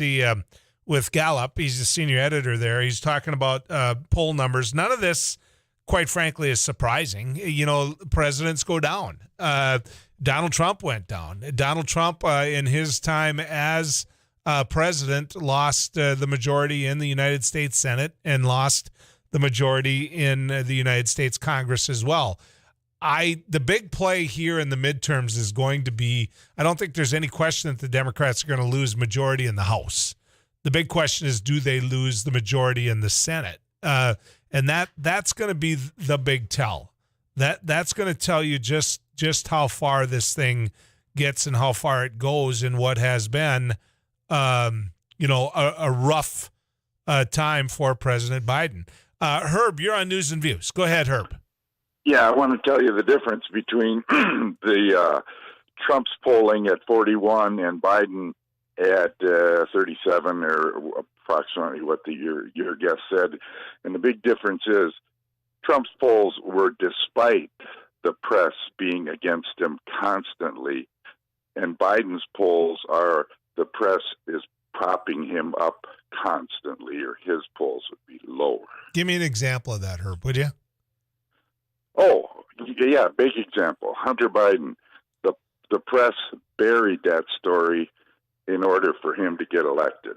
Gallup. He's the senior editor there. He's talking about poll numbers. None of this, quite frankly, is surprising. You know, presidents go down. Donald Trump went down. Donald Trump, in his time as president, lost the majority in the United States Senate and lost the majority in the United States Congress as well. The big play here in the midterms is going to be, I don't think there's any question that the Democrats are going to lose majority in the House. The big question is, do they lose the majority in the Senate? And that's going to be the big tell. That's going to tell you just how far this thing gets and how far it goes in what has been, a rough time for President Biden. Herb, you're on News and Views. Go ahead, Herb. Yeah, I want to tell you the difference between the Trump's polling at 41 and Biden at 37, or approximately what your guest said. And the big difference is Trump's polls were despite the press being against him constantly, and Biden's polls are the press is propping him up constantly, or his polls would be lower. Give me an example of that, Herb, would you? Oh, yeah, big example. Hunter Biden. The press buried that story in order for him to get elected.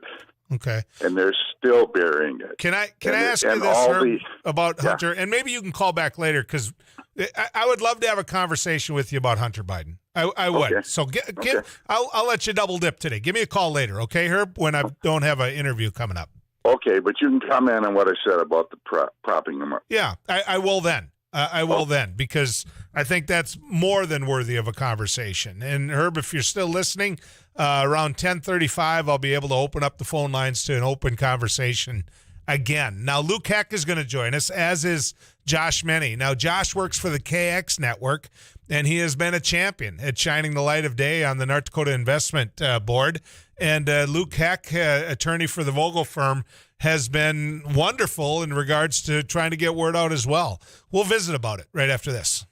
Okay. And they're still burying it. Can I ask you this, Herb, about Hunter? And maybe you can call back later, because I would love to have a conversation with you about Hunter Biden. I would. Okay. So I'll let you double dip today. Give me a call later, okay, Herb, when I don't have an interview coming up. Okay, but you can comment on what I said about the propping them up. Yeah, I will then. I will then, because I think that's more than worthy of a conversation. And Herb, if you're still listening, around 10:35, I'll be able to open up the phone lines to an open conversation again. Now, Luke Heck is going to join us, as is Josh Meny. Now, Josh works for the KX Network, and he has been a champion at shining the light of day on the North Dakota Investment Board. And Luke Heck, attorney for the Vogel firm, has been wonderful in regards to trying to get word out as well. We'll visit about it right after this.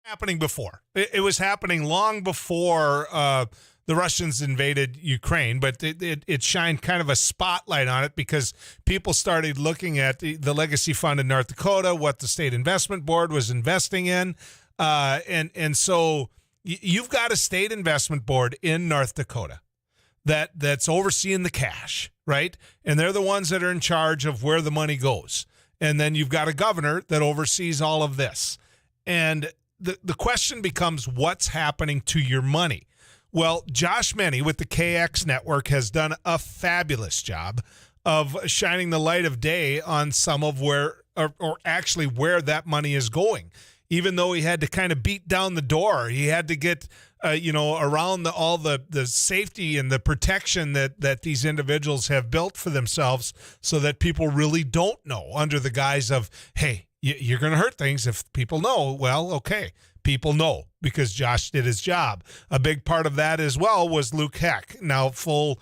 happening before. It was happening long before the Russians invaded Ukraine, but it shined kind of a spotlight on it because people started looking at the legacy fund in North Dakota, what the state investment board was investing in. And so you've got a state investment board in North Dakota that's overseeing the cash, right? And they're the ones that are in charge of where the money goes. And then you've got a governor that oversees all of this. And the question becomes, what's happening to your money? Well, Josh Meny with the KX Network has done a fabulous job of shining the light of day on some of where, or actually where that money is going. Even though he had to kind of beat down the door, he had to get, around all the safety and the protection that these individuals have built for themselves so that people really don't know, under the guise of, hey, you're going to hurt things if people know. Well, okay, people know because Josh did his job. A big part of that as well was Luke Heck. Now, full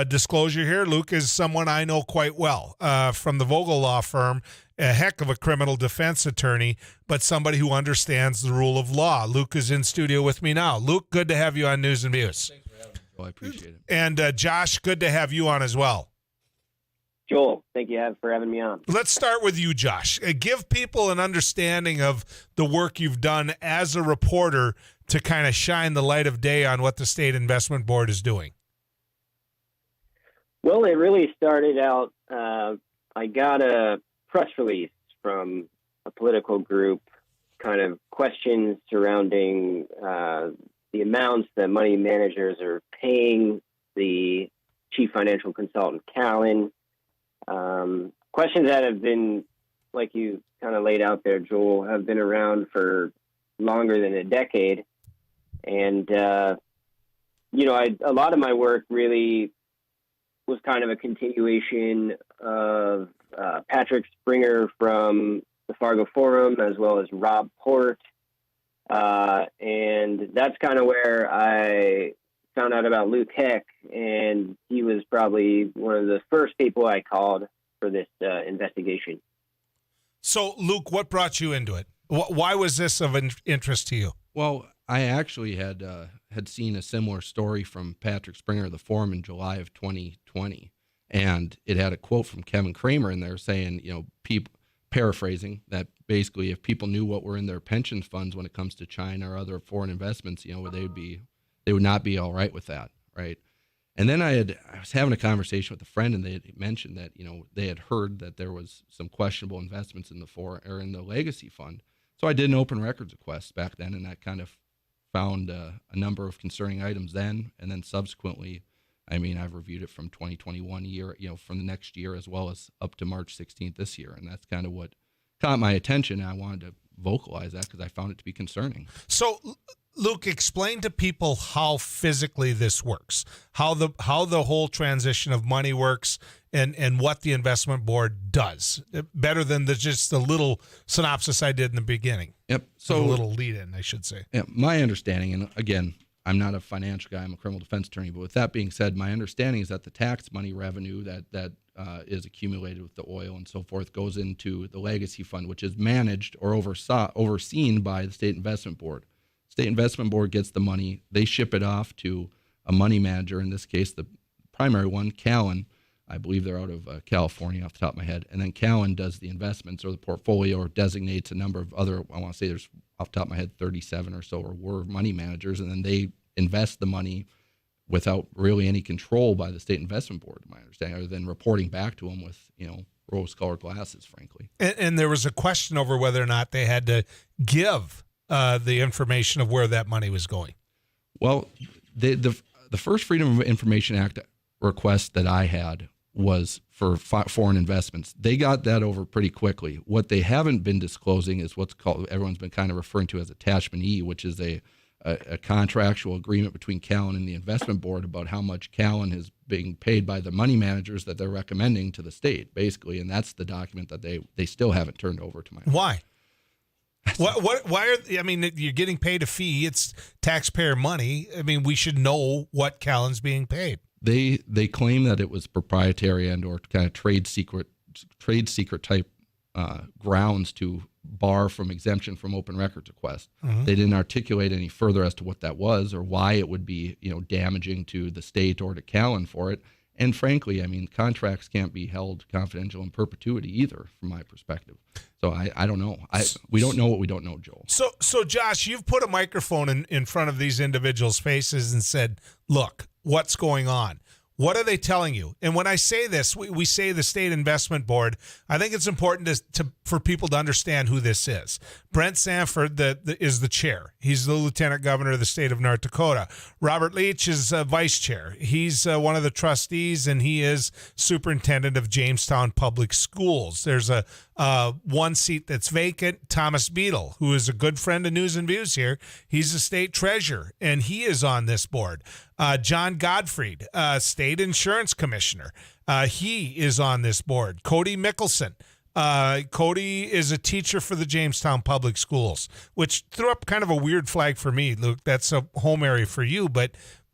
disclosure here, Luke is someone I know quite well from the Vogel Law Firm, a heck of a criminal defense attorney, but somebody who understands the rule of law. Luke is in studio with me now. Luke, good to have you on News and Views. Thanks for having me. Well, I appreciate it. And Josh, good to have you on as well. Joel, thank you for having me on. Let's start with you, Josh. Give people an understanding of the work you've done as a reporter to kind of shine the light of day on what the State Investment Board is doing. Well, it really started out, I got a press release from a political group, kind of questions surrounding the amounts that money managers are paying the chief financial consultant, Callan. Questions that have been, like you kind of laid out there, Joel, have been around for longer than a decade. And, a lot of my work really was kind of a continuation of Patrick Springer from the Fargo Forum, as well as Rob Port. And that's kind of where I found out about Luke Heck, and he was probably one of the first people I called for this investigation. So, Luke, what brought you into it? Why was this of interest to you? Well, I actually had seen a similar story from Patrick Springer of the Forum in July of 2020, and it had a quote from Kevin Kramer in there saying, people paraphrasing that basically if people knew what were in their pension funds when it comes to China or other foreign investments, they would not be all right with that, right? And then I was having a conversation with a friend, and they had mentioned that they had heard that there was some questionable investments in the legacy fund. So I did an open records request back then, and I kind of found a number of concerning items then, and then subsequently, I've reviewed it from 2021 year, from the next year as well as up to March 16th this year, and that's kind of what caught my attention. And I wanted to vocalize that because I found it to be concerning. So, Luke, explain to people how physically this works, how the whole transition of money works, and what the investment board does, better than just the little synopsis I did in the beginning. Yep. So a little lead-in, I should say. Yeah, my understanding, and again, I'm not a financial guy, I'm a criminal defense attorney, but with that being said, my understanding is that the tax money revenue that is accumulated with the oil and so forth goes into the legacy fund, which is managed or overseen by the State Investment Board. State Investment Board gets the money, they ship it off to a money manager, in this case, the primary one, Callan. I believe they're out of California off the top of my head. And then Callan does the investments or the portfolio or designates a number of other, I want to say there's off the top of my head 37 or so or were money managers, and then they invest the money without really any control by the State Investment Board, my understanding, other than reporting back to them with, rose-colored glasses, frankly. And there was a question over whether or not they had to give the information of where that money was going. Well, the first Freedom of Information Act request that I had was for foreign investments. They got that over pretty quickly. What they haven't been disclosing is what's called, everyone's been kind of referring to as Attachment E, which is a contractual agreement between Callan and the investment board about how much Callan is being paid by the money managers that they're recommending to the state, basically. And that's the document that they still haven't turned over to my office. Why? Why you're getting paid a fee. It's taxpayer money. We should know what Callan's being paid. They claim that it was proprietary and or kind of trade secret type grounds to bar from exemption from open records request. Mm-hmm. They didn't articulate any further as to what that was or why it would be, damaging to the state or to Callan for it. And frankly, I mean, contracts can't be held confidential in perpetuity either, from my perspective. So I don't know. We don't know what we don't know, Joel. So Josh, you've put a microphone in front of these individuals' faces and said, look, what's going on? What are they telling you? And when I say this, we say the State Investment Board. I think it's important for people to understand who this is. Brent Sanford is the chair. He's the lieutenant governor of the state of North Dakota. Robert Leach is vice chair. He's one of the trustees, and he is superintendent of Jamestown Public Schools. There's a one seat that's vacant. Thomas Beadle, who is a good friend of News and Views here, he's the state treasurer, and he is on this board. John Gottfried, state insurance commissioner, he is on this board. Cody Mickelson. Cody is a teacher for the Jamestown Public Schools, which threw up kind of a weird flag for me, Luke. That's a home area for you, but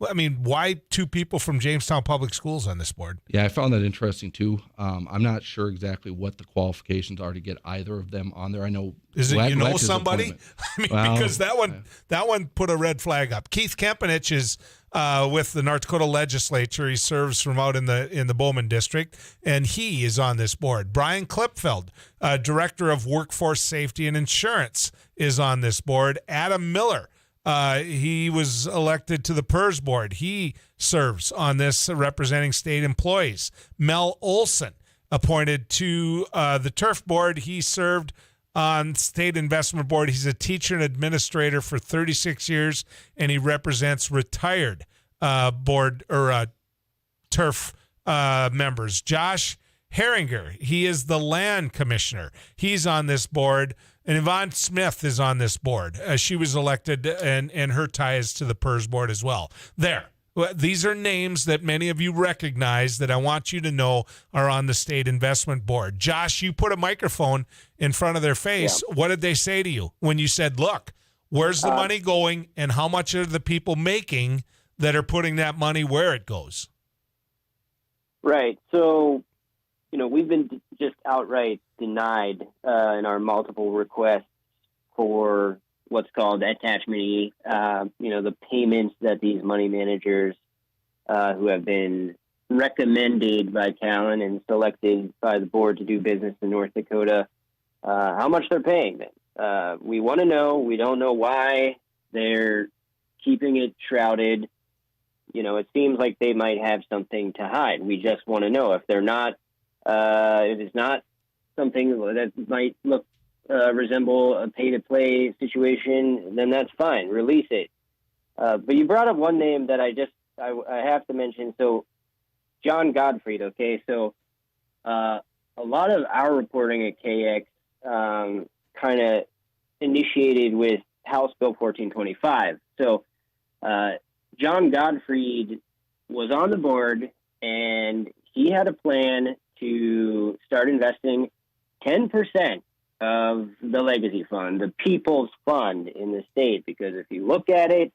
I mean, why two people from Jamestown Public Schools on this board? Yeah, I found that interesting too. I'm not sure exactly what the qualifications are to get either of them on there. I know. Is it Lech's somebody? I mean, because that one put a red flag up. Keith Kempenich is with the North Dakota legislature. He serves from out in the Bowman district, and he is on this board. Brian Klipfeld, director of workforce safety and insurance, is on this board. Adam Miller. He was elected to the PERS board. He serves on this, representing state employees. Mel Olson, appointed to the Turf board. He served on state investment board. He's a teacher and administrator for 36 years, and he represents retired board or Turf members. Josh Herringer, he is the land commissioner. He's on this board. And Yvonne Smith is on this board. She was elected, and her ties to the PERS board as well. There. These are names that many of you recognize that I want you to know are on the state investment board. Josh, you put a microphone in front of their face. Yeah. What did they say to you when you said, look, where's the money going, and how much are the people making that are putting that money where it goes? Right. So, we've been just outright denied in our multiple requests for what's called attachment E, the payments that these money managers who have been recommended by Callan and selected by the board to do business in North Dakota, how much they're paying them. We want to know. We don't know why they're keeping it shrouded. It seems like they might have something to hide. We just want to know. If they're not, if it's not something that might resemble a pay-to-play situation, then that's fine. Release it. But you brought up one name that I have to mention. So, John Gottfried. Okay, so a lot of our reporting at KX kind of initiated with House Bill 1425. So, John Gottfried was on the board, and he had a plan to start investing 10% of the legacy fund, the people's fund in the state, because if you look at it,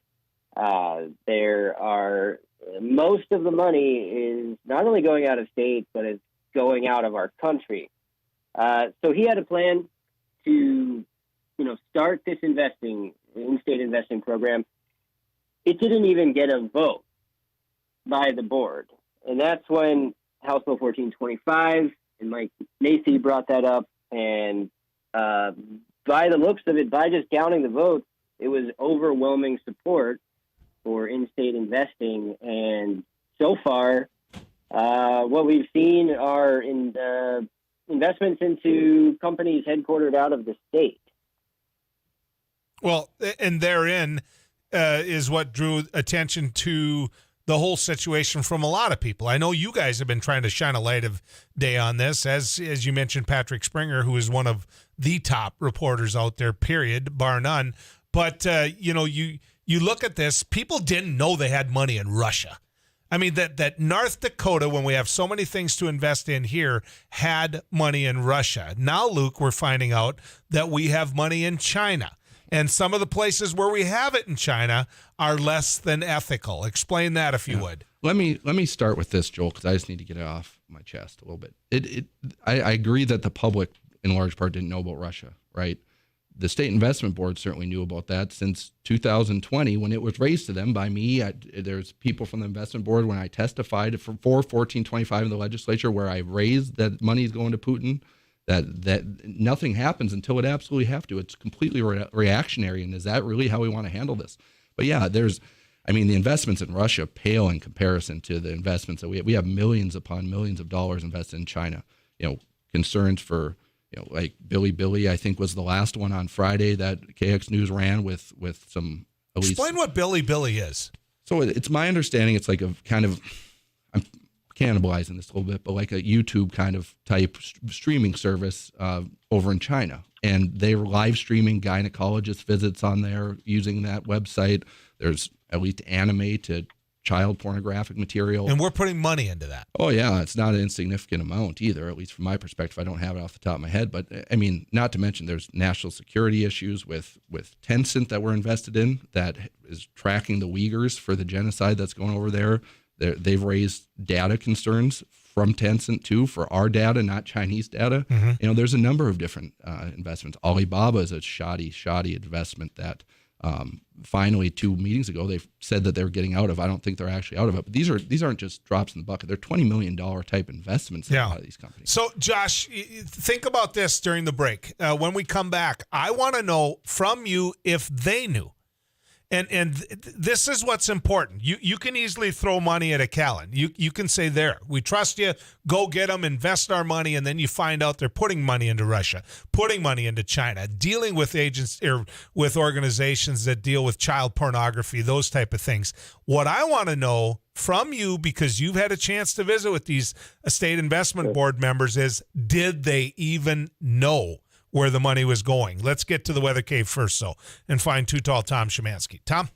most of the money is not only going out of state, but it's going out of our country. So he had a plan to, start this in-state investing program. It didn't even get a vote by the board. And that's when House Bill 1425 and Mike Macy brought that up. And by the looks of it, by just counting the votes, it was overwhelming support for in-state investing. And so far, what we've seen are investments into companies headquartered out of the state. Well, and therein is what drew attention to the whole situation from a lot of people. I know you guys have been trying to shine a light of day on this, as you mentioned, Patrick Springer, who is one of the top reporters out there, period, bar none. But, you look at this, people didn't know they had money in Russia. I mean, that North Dakota, when we have so many things to invest in here, had money in Russia. Now, Luke, we're finding out that we have money in China. And some of the places where we have it in China are less than ethical. Explain that if you would. Let me start with this, Joel, because I just need to get it off my chest a little bit. I agree that the public in large part didn't know about Russia, right? The state investment board certainly knew about that since 2020 when it was raised to them by me. There's people from the investment board when I testified for 1425 in the legislature where I raised that money is going to Putin, that nothing happens until it absolutely have to. It's completely reactionary. And is that really how we want to handle this? But yeah, the investments in Russia pale in comparison to the investments that we have millions upon millions of dollars invested in China. Concerns for, like Billy, I think was the last one on Friday that KX News ran with some. Explain what Billy is. So it's my understanding it's like a kind of, I'm cannibalizing this a little bit, but like a YouTube kind of type streaming service over in China. And they were live streaming gynecologist visits on there using that website. There's at least anime to child pornographic material. And we're putting money into that. Oh, yeah. It's not an insignificant amount either, at least from my perspective. I don't have it off the top of my head. But, not to mention there's national security issues with Tencent that we're invested in that is tracking the Uyghurs for the genocide that's going over there. They've raised data concerns from Tencent, too, for our data, not Chinese data. Mm-hmm. There's a number of different investments. Alibaba is a shoddy investment that finally 2 meetings ago they said that they're getting out of. I don't think they're actually out of it, but these aren't just drops in the bucket. They're $20 million type investments in a lot of these companies. So Josh, think about this during the break. When we come back, I want to know from you if they knew. And this is what's important. You can easily throw money at a Callan. You can say, there, we trust you, go get them, invest our money, and then you find out they're putting money into Russia, putting money into China, dealing with agents or with organizations that deal with child pornography, those type of things. What I want to know from you, because you've had a chance to visit with these state investment board members, is did they even know where the money was going? Let's get to the weather cave first, and find Too Tall Tom Szymanski. Tom?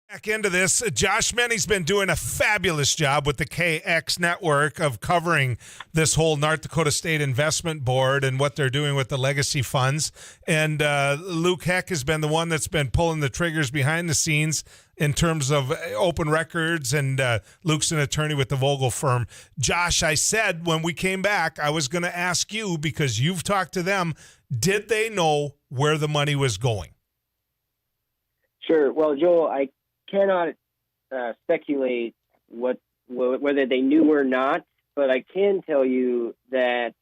Back into this, Josh Menny's been doing a fabulous job with the KX network of covering this whole North Dakota State Investment Board and what they're doing with the legacy funds. And Luke Heck has been the one that's been pulling the triggers behind the scenes in terms of open records, and Luke's an attorney with the Vogel firm. Josh, I said when we came back, I was going to ask you, because you've talked to them, did they know where the money was going? Sure. Well, Joel, I cannot speculate whether they knew or not, but I can tell you that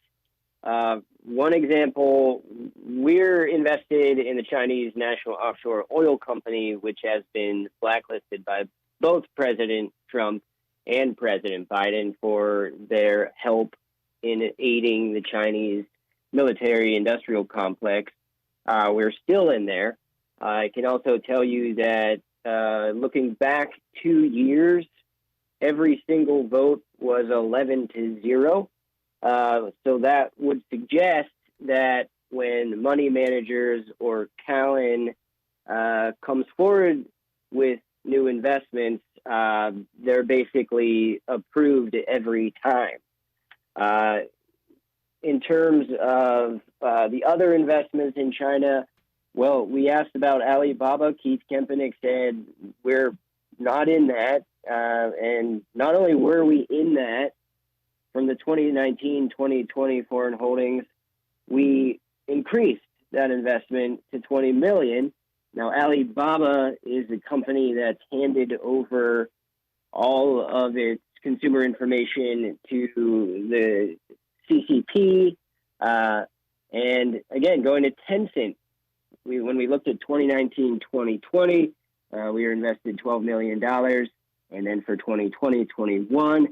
one example, we're invested in the Chinese National Offshore Oil Company, which has been blacklisted by both President Trump and President Biden for their help in aiding the Chinese military-industrial complex. We're still in there. I can also tell you that looking back 2 years, every single vote was 11-0. So that would suggest that when money managers or Callan comes forward with new investments, they're basically approved every time. In terms of the other investments in China, well, we asked about Alibaba. Keith Kempenich said we're not in that. And not only were we in that, from the 2019-2020 foreign holdings, we increased that investment to $20 million. Now, Alibaba is a company that's handed over all of its consumer information to the CCP. And again, going to Tencent, when we looked at 2019-2020, we were invested $12 million. And then for 2020-21,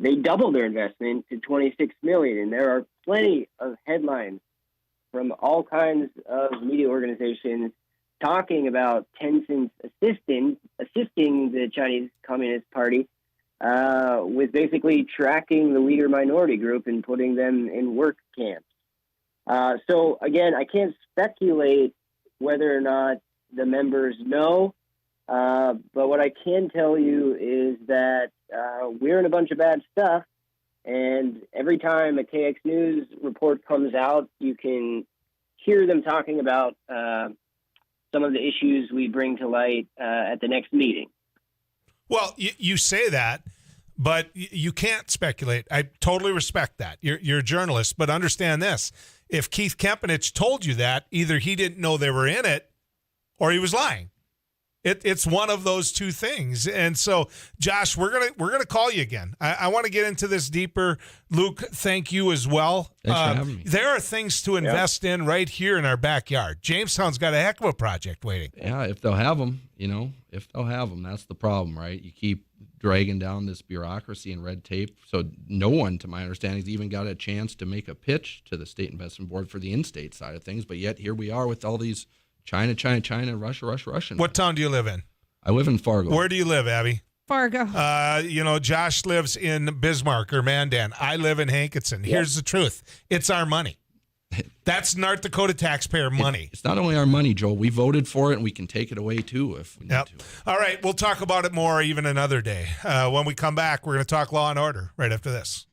they doubled their investment to $26 million. And there are plenty of headlines from all kinds of media organizations talking about Tencent's assisting the Chinese Communist Party with basically tracking the Uyghur minority group and putting them in work camps. So again, I can't speculate whether or not the members know, but what I can tell you is that we're in a bunch of bad stuff, and every time a KX News report comes out, you can hear them talking about some of the issues we bring to light at the next meeting. Well, you say that, but you can't speculate. I totally respect that. You're a journalist, but understand this. If Keith Kempenich told you that, either he didn't know they were in it or he was lying. It's one of those two things. And so, Josh, we're gonna call you again. I want to get into this deeper. Luke, thank you as well. Thanks for having me. There are things to invest in right here in our backyard. Jamestown's got a heck of a project waiting. Yeah, if they'll have them, that's the problem, right? You keep dragging down this bureaucracy and red tape. So no one, to my understanding, has even got a chance to make a pitch to the State Investment Board for the in-state side of things. But yet here we are with all these China, Russia. What town do you live in? I live in Fargo. Where do you live, Abby? Fargo. Josh lives in Bismarck or Mandan. I live in Hankinson. Yeah. Here's the truth. It's our money. That's North Dakota taxpayer money. It's not only our money, Joel. We voted for it, and we can take it away, too, if we need to. All right. We'll talk about it more even another day. When we come back, we're going to talk law and order right after this.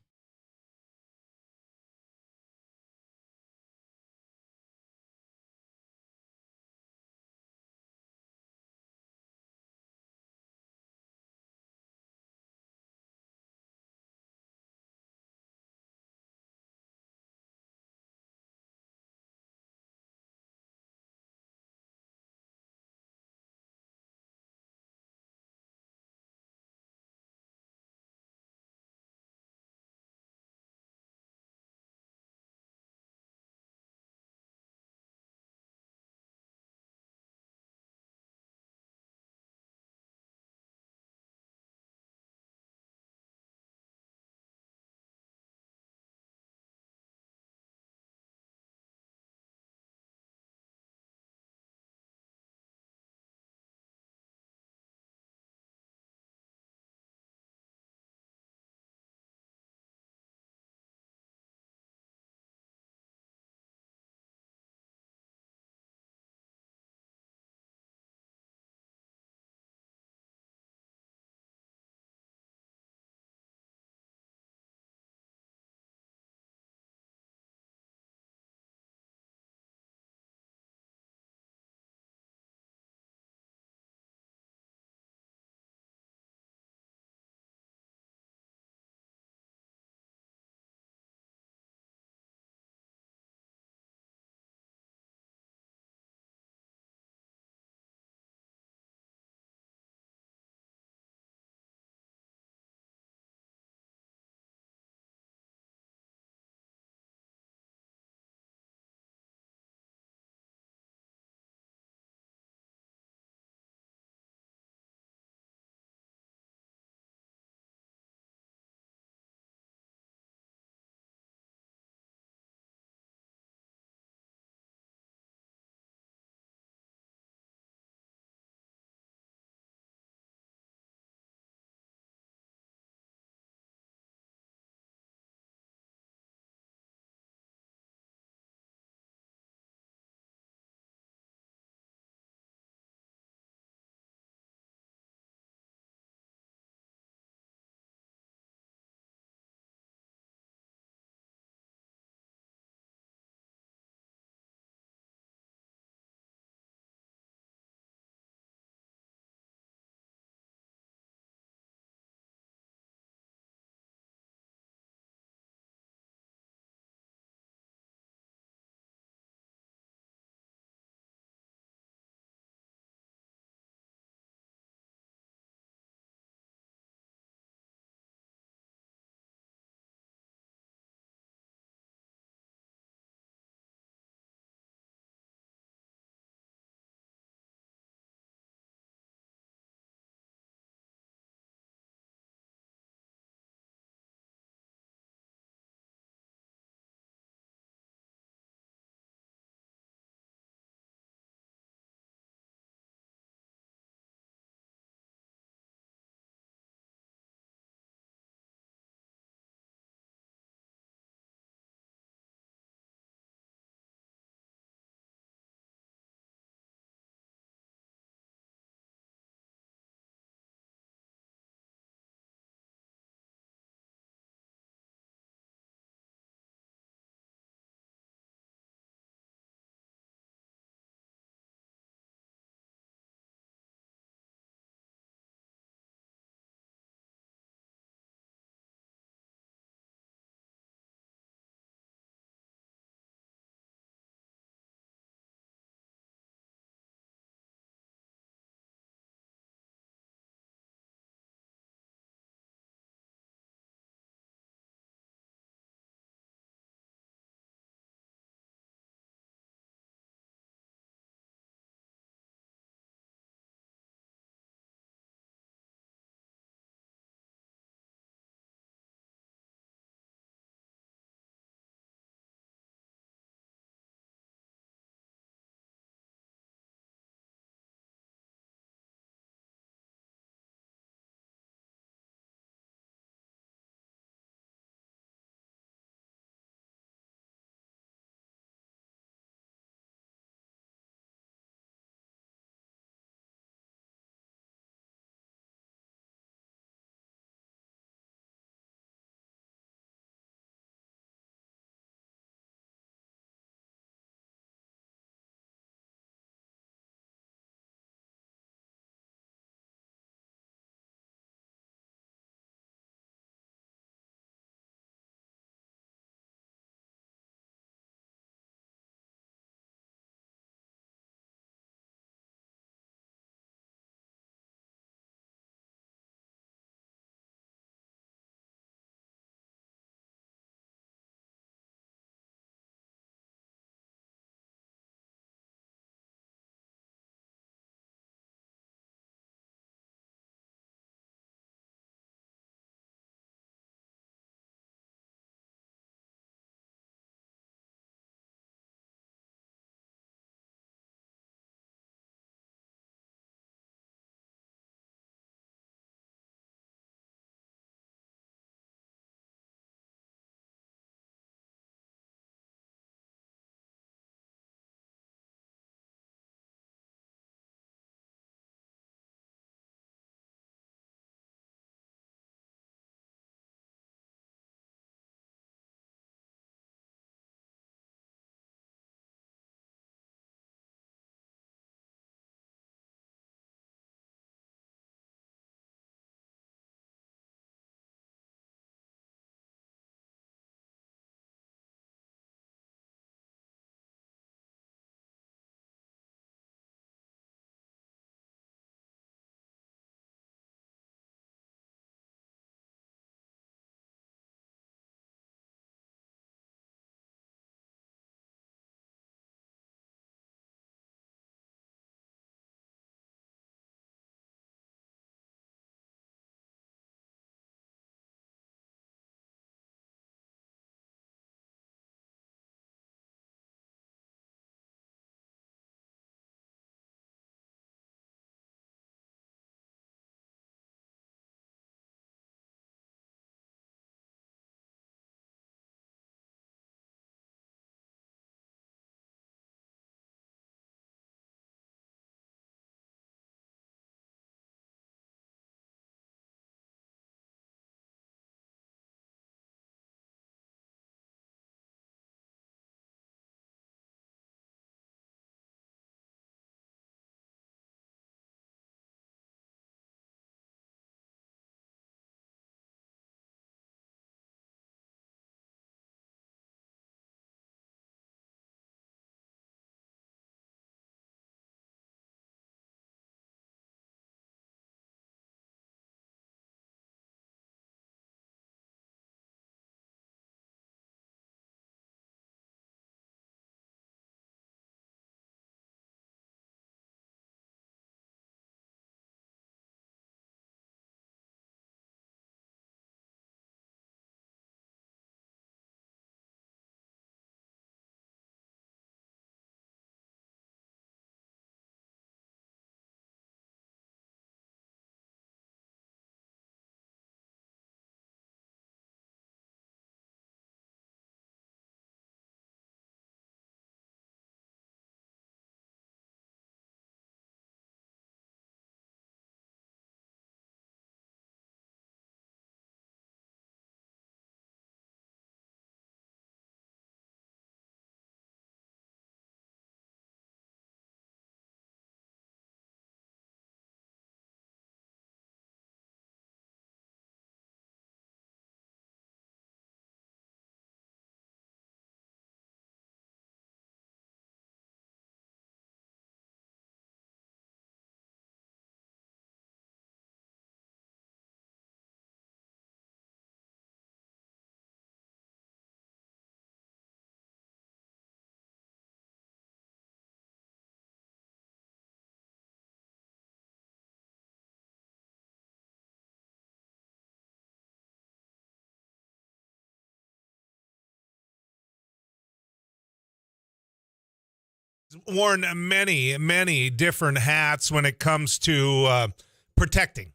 Worn many different hats when it comes to protecting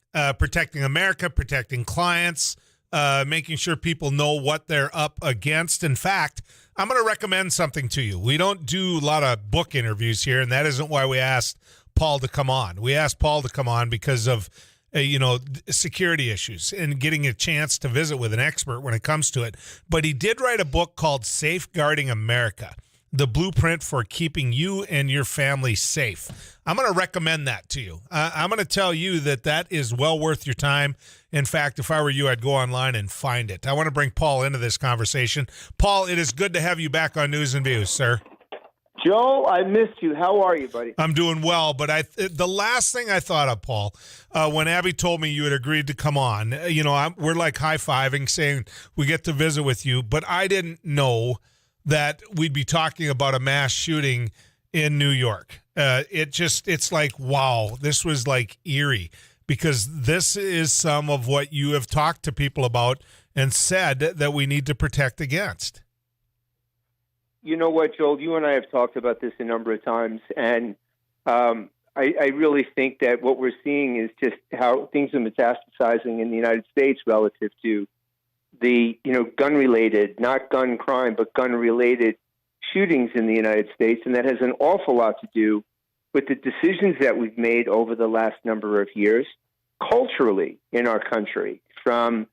America, protecting clients, making sure people know what they're up against. In fact, I'm going to recommend something to you. We don't do a lot of book interviews here, and that isn't why we asked Paul to come on. We asked Paul to come on because of security issues and getting a chance to visit with an expert when it comes to it. But he did write a book called Safeguarding America: The Blueprint for Keeping You and Your Family Safe. I'm going to recommend that to you. I'm going to tell you that is well worth your time. In fact, if I were you, I'd go online and find it. I want to bring Paul into this conversation. Paul, it is good to have you back on News and Views, sir. Joe, I missed you. How are you, buddy? I'm doing well, but the last thing I thought of, Paul, when Abby told me you had agreed to come on, we're like high-fiving, saying we get to visit with you, but I didn't know we'd be talking about a mass shooting in New York. It's like, wow, this was like eerie, because this is some of what you have talked to people about and said that we need to protect against. You know what, Joel? You and I have talked about this a number of times, and I really think that what we're seeing is just how things are metastasizing in the United States relative to the gun-related, not gun crime, but gun-related shootings in the United States, and that has an awful lot to do with the decisions that we've made over the last number of years culturally in our country, from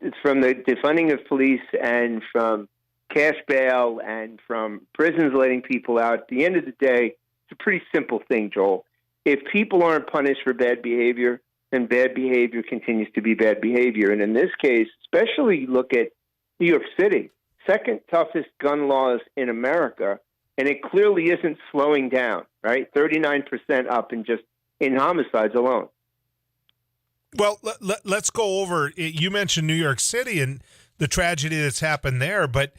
the defunding of police and from cash bail and from prisons letting people out. At the end of the day, it's a pretty simple thing, Joel. If people aren't punished for bad behavior, then bad behavior continues to be bad behavior. And in this case, especially look at New York City, second toughest gun laws in America, and it clearly isn't slowing down, right? 39% up in homicides alone. Well, let's go over, you mentioned New York City and the tragedy that's happened there, but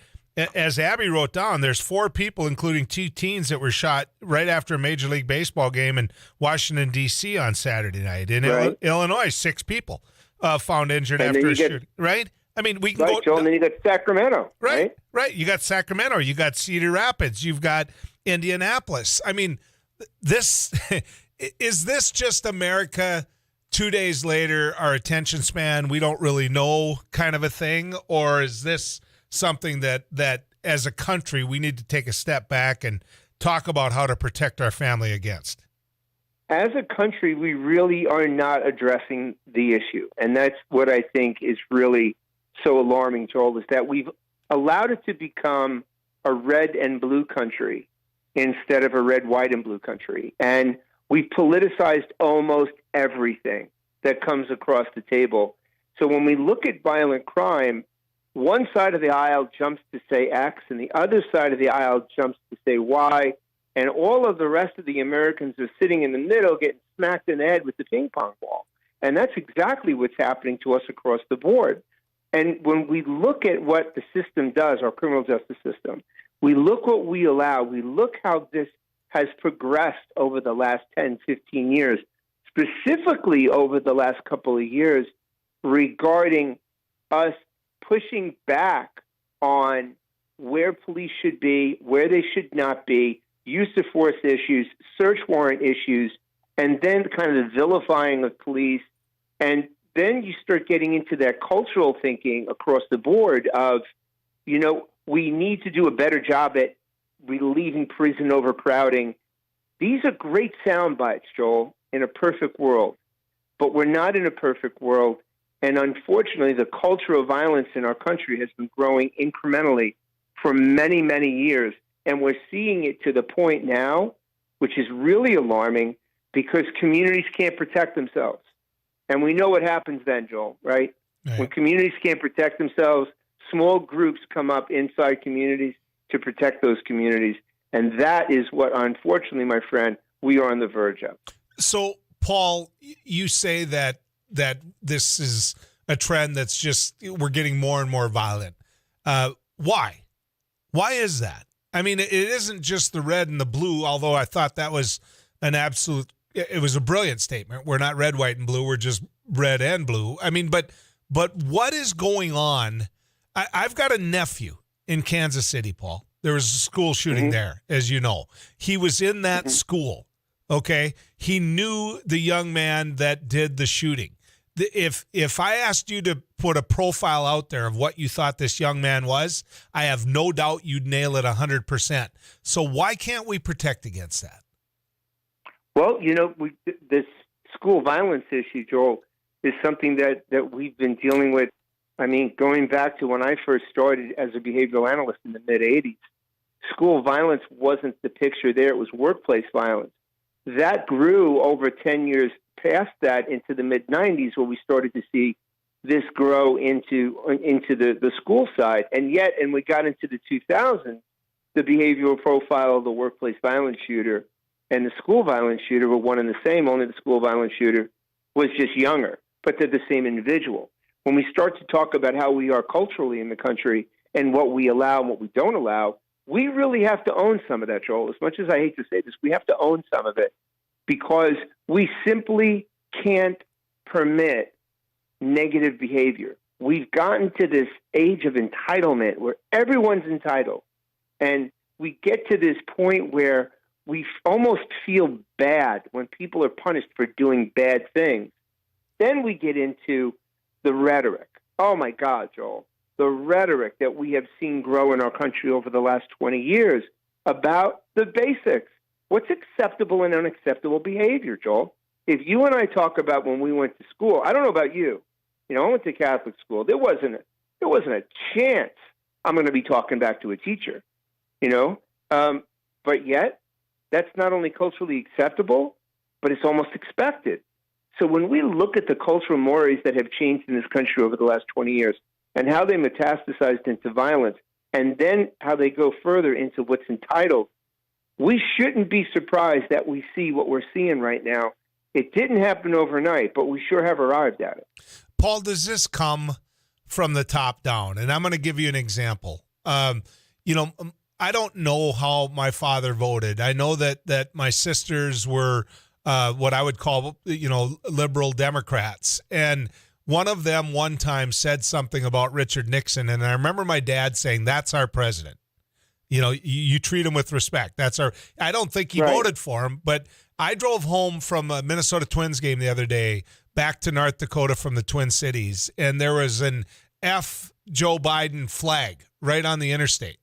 as Abby wrote down, there's 4 people, including 2 teens, that were shot right after a Major League Baseball game in Washington, D.C. on Saturday night. In Illinois, 6 people found injured after a shooting, right? I mean, we can go. Joel, and then you got Sacramento, right? You got Sacramento, you got Cedar Rapids, you've got Indianapolis. I mean, is this just America 2 days later, our attention span, we don't really know kind of a thing? Or is this something that as a country we need to take a step back and talk about how to protect our family against? As a country, we really are not addressing the issue. And that's what I think is really so alarming, Joel, is that we've allowed it to become a red and blue country instead of a red, white, and blue country. And we've politicized almost everything that comes across the table. So when we look at violent crime, one side of the aisle jumps to say X, and the other side of the aisle jumps to say Y, and all of the rest of the Americans are sitting in the middle getting smacked in the head with the ping pong ball. And that's exactly what's happening to us across the board. And when we look at what the system does, our criminal justice system, we look what we allow, we look how this has progressed over the last 10, 15 years, specifically over the last couple of years regarding us pushing back on where police should be, where they should not be, use of force issues, search warrant issues, and then kind of the vilifying of police. And then you start getting into that cultural thinking across the board of, we need to do a better job at relieving prison overcrowding. These are great sound bites, Joel, in a perfect world. But we're not in a perfect world. And unfortunately, the culture of violence in our country has been growing incrementally for many, many years. And we're seeing it to the point now, which is really alarming, because communities can't protect themselves. And we know what happens then, Joel, right? When communities can't protect themselves, small groups come up inside communities to protect those communities. And that is what, unfortunately, my friend, we are on the verge of. So, Paul, you say that this is a trend that's just, we're getting more and more violent. Why? Why is that? I mean, it isn't just the red and the blue, although I thought that was it was a brilliant statement. We're not red, white, and blue. We're just red and blue. I mean, but what is going on? I've got a nephew in Kansas City, Paul, There was a school shooting there, as you know. He was in that school, okay? He knew the young man that did the shooting. If I asked you to put a profile out there of what you thought this young man was, I have no doubt you'd nail it 100%. So why can't we protect against that? Well, this school violence issue, Joel, is something that we've been dealing with. I mean, going back to when I first started as a behavioral analyst in the mid-'80s, school violence wasn't the picture there. It was workplace violence. That grew over 10 years past that into the mid-'90s, where we started to see this grow into the school side. And yet, we got into the 2000s, the behavioral profile of the workplace violence shooter and the school violence shooter were one and the same, only the school violence shooter was just younger, but they're the same individual. When we start to talk about how we are culturally in the country and what we allow and what we don't allow, we really have to own some of that, Joel. As much as I hate to say this, we have to own some of it, because we simply can't permit negative behavior. We've gotten to this age of entitlement where everyone's entitled. And we get to this point where we almost feel bad when people are punished for doing bad things. Then we get into the rhetoric. Oh, my God, Joel. The rhetoric that we have seen grow in our country over the last 20 years about the basics. What's acceptable and unacceptable behavior, Joel? If you and I talk about when we went to school, I don't know about you. I went to Catholic school. There wasn't a chance I'm going to be talking back to a teacher, But yet, that's not only culturally acceptable, but it's almost expected. So when we look at the cultural mores that have changed in this country over the last 20 years and how they metastasized into violence, and then how they go further into what's entitled, we shouldn't be surprised that we see what we're seeing right now. It didn't happen overnight, but we sure have arrived at it. Paul, does this come from the top down? And I'm going to give you an example. I don't know how my father voted. I know that my sisters were what I would call, liberal Democrats. And one of them one time said something about Richard Nixon. And I remember my dad saying, that's our president. You treat him with respect. I don't think he voted for him, but I drove home from a Minnesota Twins game the other day back to North Dakota from the Twin Cities, and there was an F Joe Biden flag right on the interstate.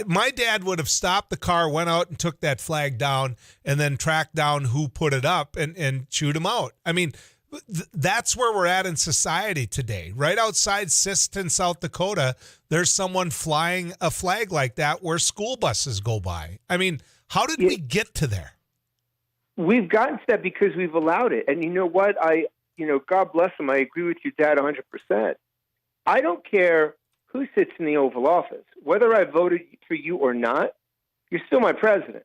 My dad would have stopped the car, went out and took that flag down, and then tracked down who put it up and chewed him out. I mean, that's where we're at in society today. Right outside Siston, South Dakota, there's someone flying a flag like that where school buses go by. I mean, how did we get to there? We've gotten to that because we've allowed it. And you know what? God bless him. I agree with your dad 100%. I don't care who sits in the Oval Office. Whether I voted for you or not, you're still my president.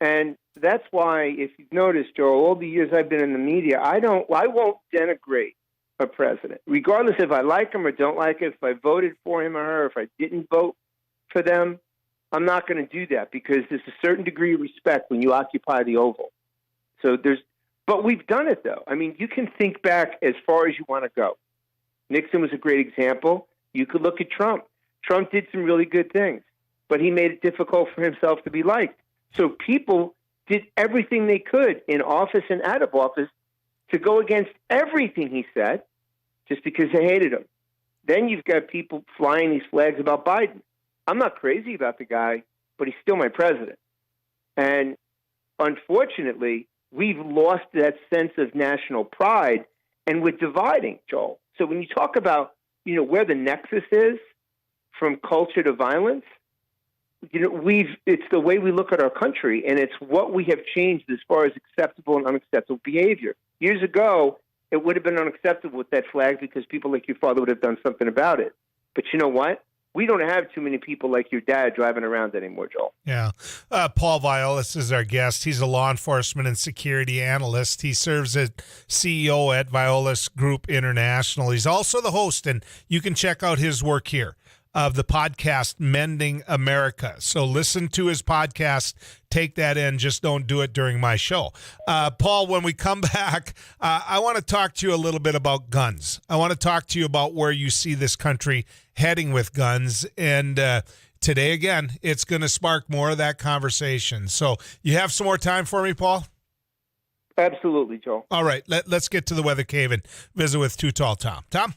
And that's why, if you've noticed, Joel, all the years I've been in the media, I won't denigrate a president, regardless if I like him or don't like it, if I voted for him or her, if I didn't vote for them. I'm not going to do that, because there's a certain degree of respect when you occupy the Oval. But we've done it, though. I mean, you can think back as far as you want to go. Nixon was a great example. You could look at Trump. Trump did some really good things, but he made it difficult for himself to be liked. So people did everything they could in office and out of office to go against everything he said just because they hated him. Then you've got people flying these flags about Biden. I'm not crazy about the guy, but he's still my president. And unfortunately, we've lost that sense of national pride, and we're dividing, Joel. So when you talk about, where the nexus is from culture to violence, it's the way we look at our country, and it's what we have changed as far as acceptable and unacceptable behavior. Years ago, it would have been unacceptable with that flag because people like your father would have done something about it. But you know what? We don't have too many people like your dad driving around anymore, Joel. Yeah. Paul Violas is our guest. He's a law enforcement and security analyst. He serves as CEO at Violas Group International. He's also the host, and you can check out his work here. of the podcast Mending America. So listen to his podcast, take that in, just don't do it during my show. Paul, when we come back, I want to talk to you a little bit about guns. I want to talk to you about where you see this country heading with guns. And today, again, it's going to spark more of that conversation. So you have some more time for me, Paul? Absolutely, Joel. All right, let's get to the weather cave and visit with Too Tall Tom. Tom?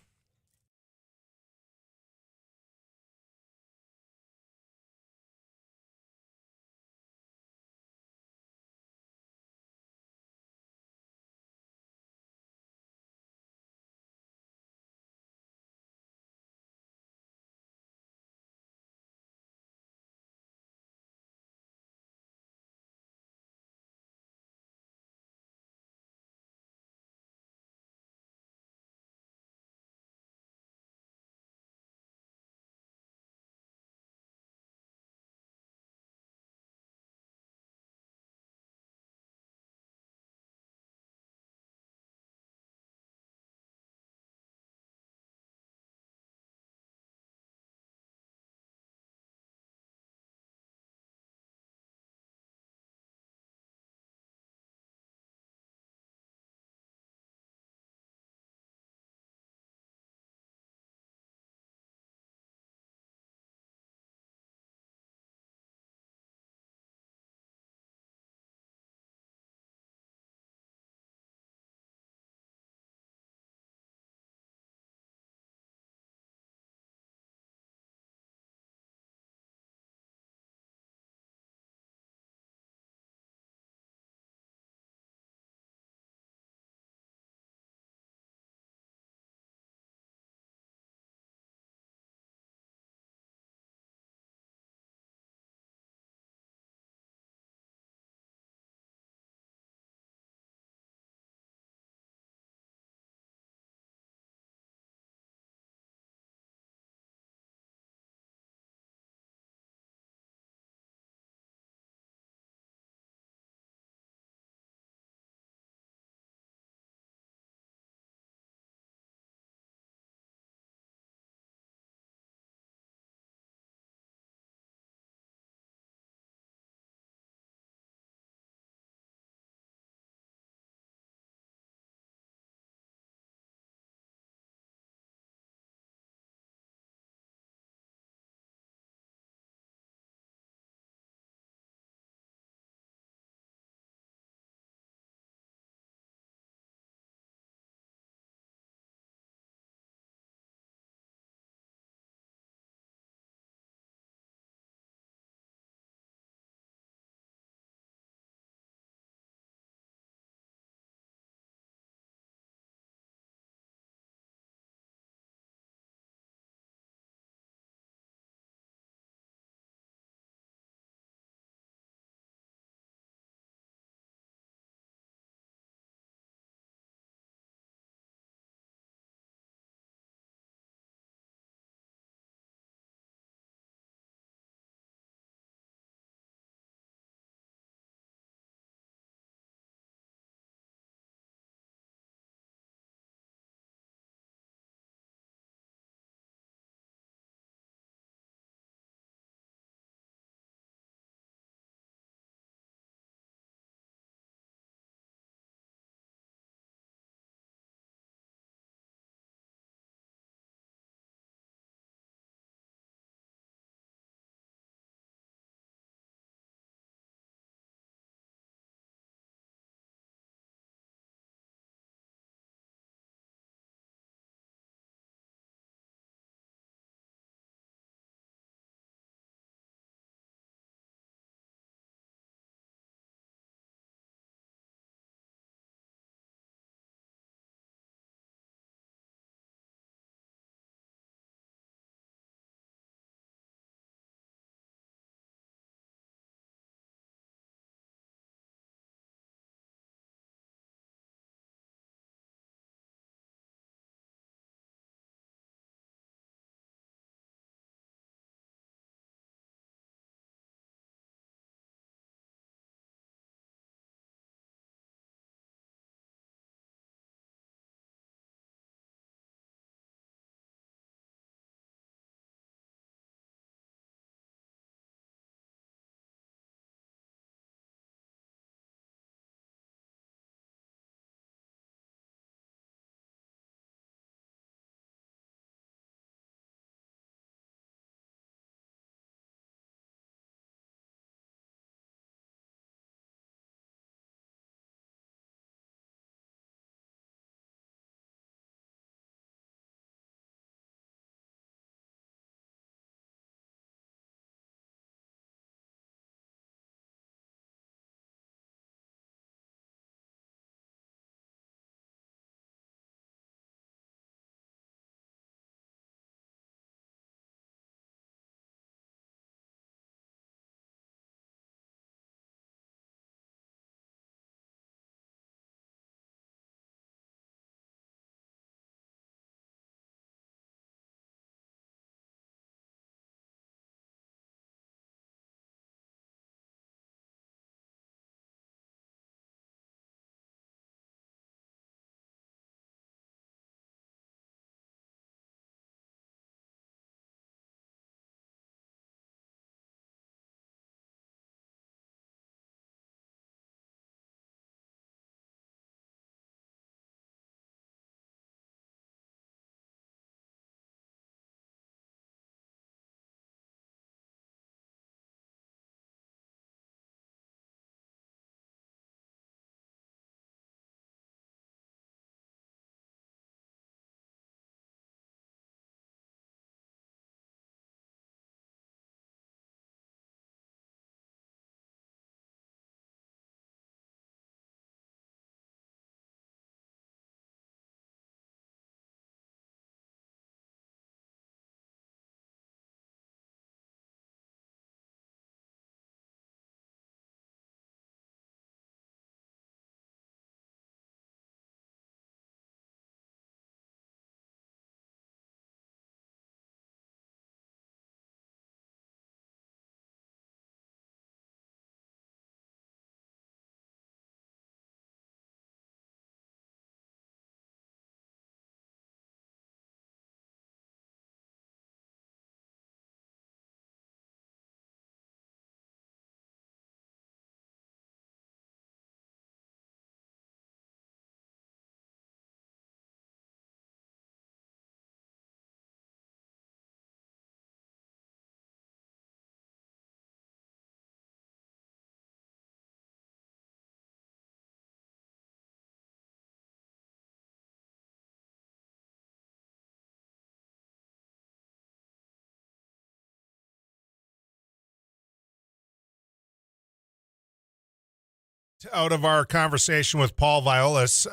Out of our conversation with Paul Violas,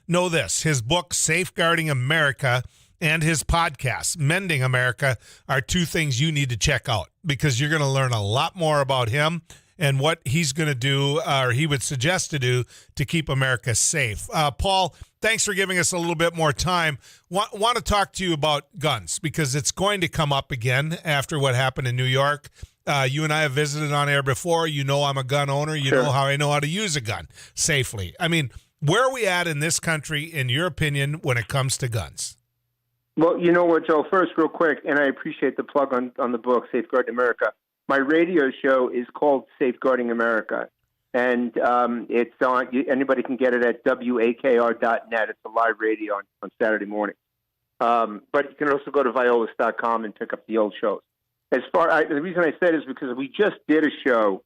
know this: his book, Safeguarding America, and his podcast, Mending America, are two things you need to check out because you're going to learn a lot more about him and what he's going to do, or he would suggest to do, to keep America safe. Paul, thanks for giving us a little bit more time. Want to talk to you about guns because it's going to come up again after what happened in New York. You and I have visited on air before. You know I'm a gun owner. You know how I know how to use a gun safely. I mean, where are we at in this country, in your opinion, when it comes to guns? Well, you know what, Joe? First, real quick, and I appreciate the plug on the book, Safeguarding America. My radio show is called Safeguarding America, and it's on. Anybody can get it at wakr.net. It's a live radio on Saturday morning. But you can also go to violas.com and pick up the old shows. The reason I said is because we just did a show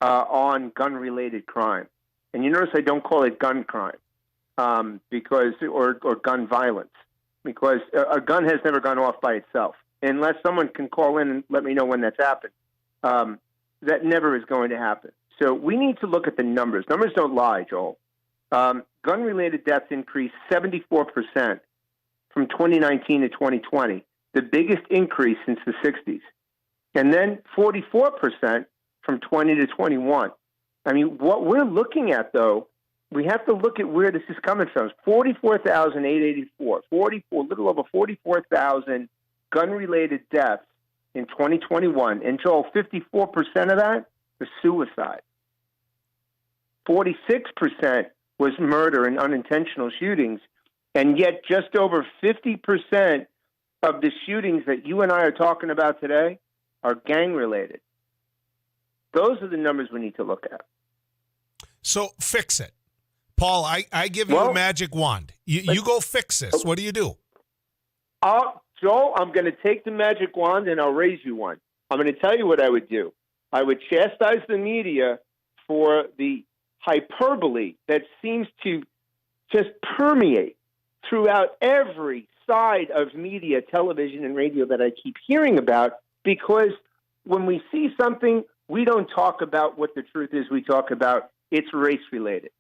on gun-related crime, and you notice I don't call it gun crime because or gun violence, because a gun has never gone off by itself unless someone can call in and let me know when that's happened. That never is going to happen. So we need to look at the numbers. Numbers don't lie, Joel. Gun-related deaths increased 74% from 2019 to 2020, the biggest increase since the 60s. And then 44% from 20 to 21. I mean, what we're looking at, though, we have to look at where this is coming from. 44,884, little over 44,000 gun-related deaths in 2021. And Joel, 54% of that was suicide. 46% was murder and unintentional shootings. And yet just over 50% of the shootings that you and I are talking about today are gang-related. Those are the numbers we need to look at. So fix it. Paul, I give you a magic wand. You go fix this. What do you do? Joel, I'm going to take the magic wand and I'll raise you one. I'm going to tell you what I would do. I would chastise the media for the hyperbole that seems to just permeate throughout every side of media, television, and radio that I keep hearing about, because when we see something, we don't talk about what the truth is. We talk about it's race-related.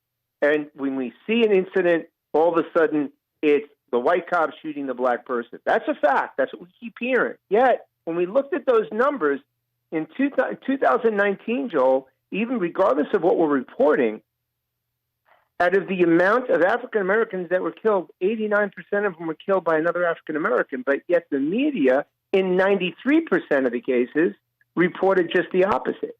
And when we see an incident, all of a sudden, it's the white cop shooting the black person. That's a fact. That's what we keep hearing. Yet, when we looked at those numbers in 2019, Joel, even regardless of what we're reporting, out of the amount of African Americans that were killed, 89% of them were killed by another African American. But yet the media, in 93% of the cases, reported just the opposite.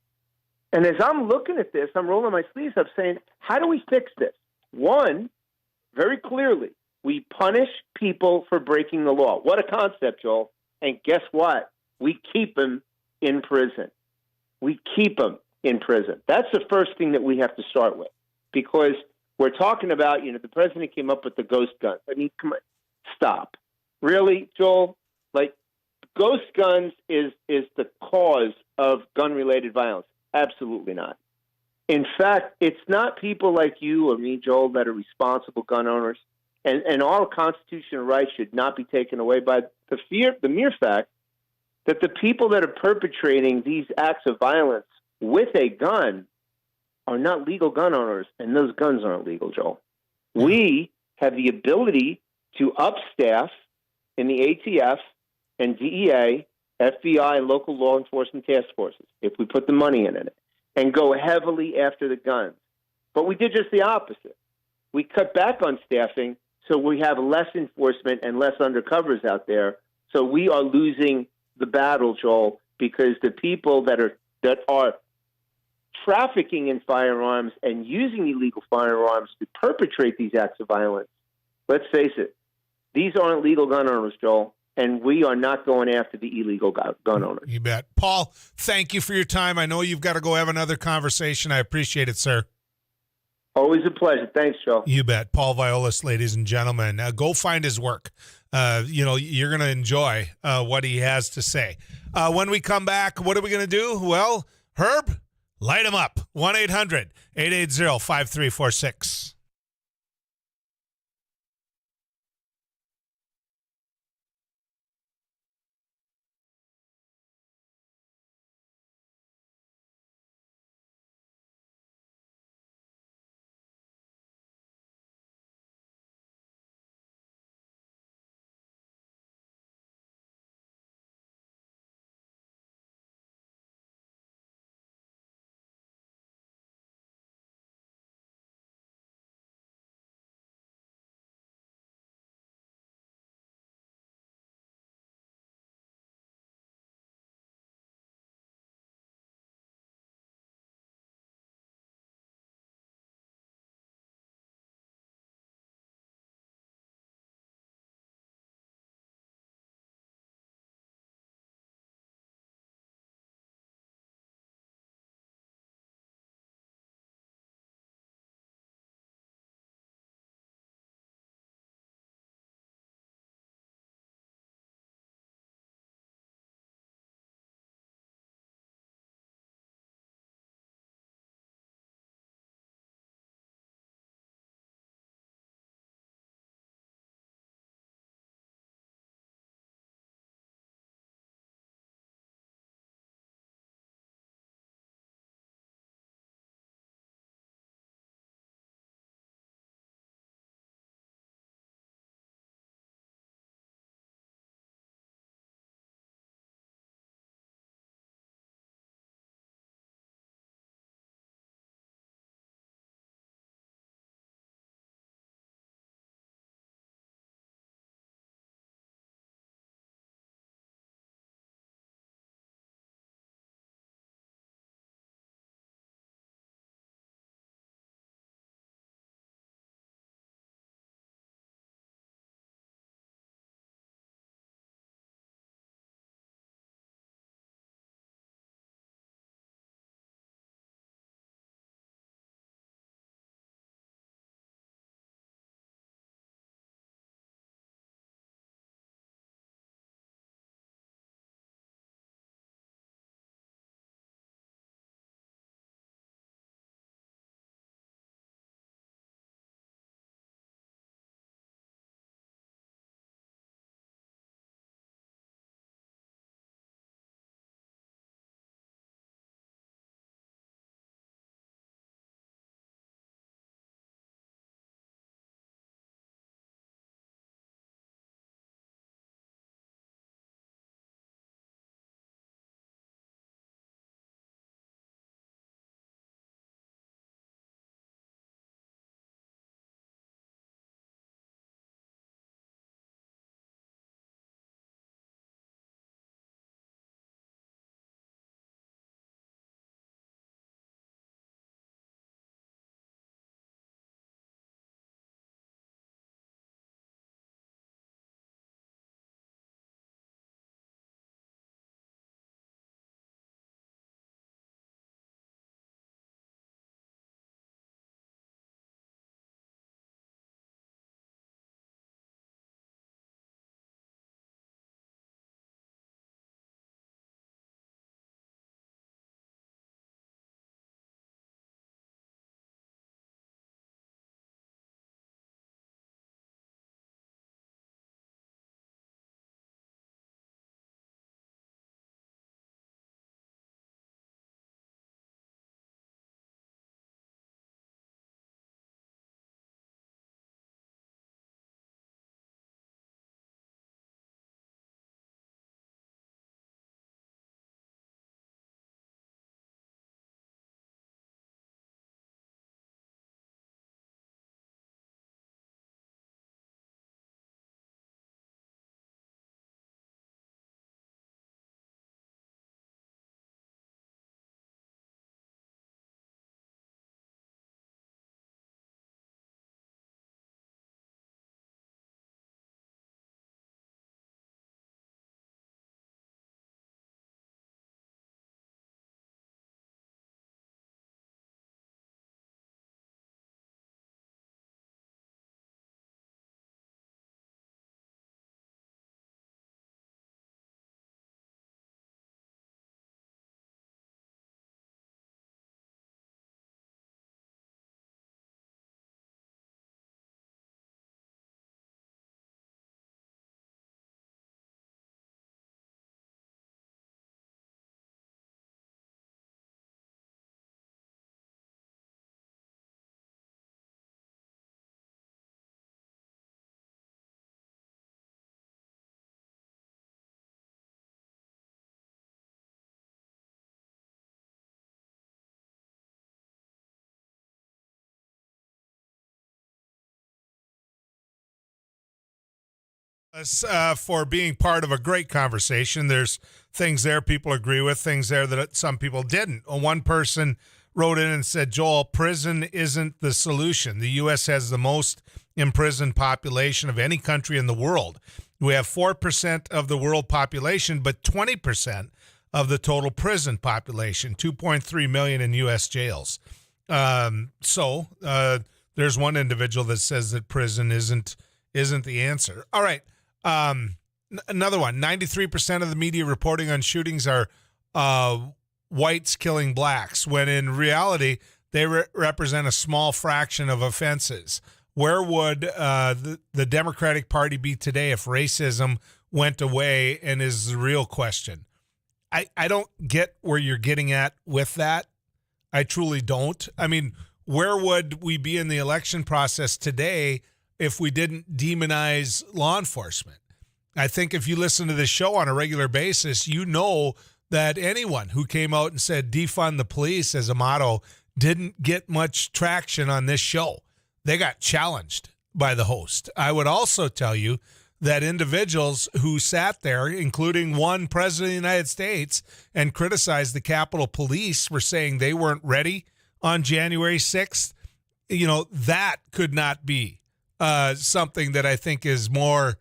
And as I'm looking at this, I'm rolling my sleeves up saying, how do we fix this? One, very clearly, we punish people for breaking the law. What a concept, Joel. And guess what? We keep them in prison. We keep them in prison. That's the first thing that we have to start with, because we're talking about, the president came up with the ghost guns. I mean, come on, stop. Really, Joel? Like, ghost guns is the cause of gun-related violence. Absolutely not. In fact, it's not people like you or me, Joel, that are responsible gun owners. And our constitutional rights should not be taken away by the mere fact that the people that are perpetrating these acts of violence with a gun are not legal gun owners, and those guns aren't legal, Joel. We have the ability to upstaff in the ATF and DEA, FBI, and local law enforcement task forces, if we put the money in it, and go heavily after the guns. But we did just the opposite. We cut back on staffing, so we have less enforcement and less undercovers out there. So we are losing the battle, Joel, because the people that are trafficking in firearms and using illegal firearms to perpetrate these acts of violence, let's face it, these aren't legal gun owners, Joel, and we are not going after the illegal gun owners. You bet. Paul, thank you for your time. I know you've got to go have another conversation. I appreciate it, sir. Always a pleasure. Thanks, Joe. You bet. Paul Violas, ladies and gentlemen. Go find his work. You're going to enjoy what he has to say. When we come back, what are we going to do? Well, Herb, light him up. 1-800-880-5346. For being part of a great conversation. There's things there people agree with, things there that some people didn't. One person wrote in and said, Joel, prison isn't the solution. The U.S. has the most imprisoned population of any country in the world. We have 4% of the world population, but 20% of the total prison population, 2.3 million in U.S. jails. So there's one individual that says that prison isn't the answer. All right. Another one, 93% of the media reporting on shootings are whites killing blacks, when in reality, they represent a small fraction of offenses. Where would the Democratic Party be today if racism went away, and is the real question? I don't get where you're getting at with that. I truly don't. I mean, where would we be in the election process today if we didn't demonize law enforcement? I think if you listen to this show on a regular basis, you know that anyone who came out and said defund the police as a motto didn't get much traction on this show. They got challenged by the host. I would also tell you that individuals who sat there, including one president of the United States, and criticized the Capitol Police for saying they weren't ready on January 6th, that could not be something that I think is more,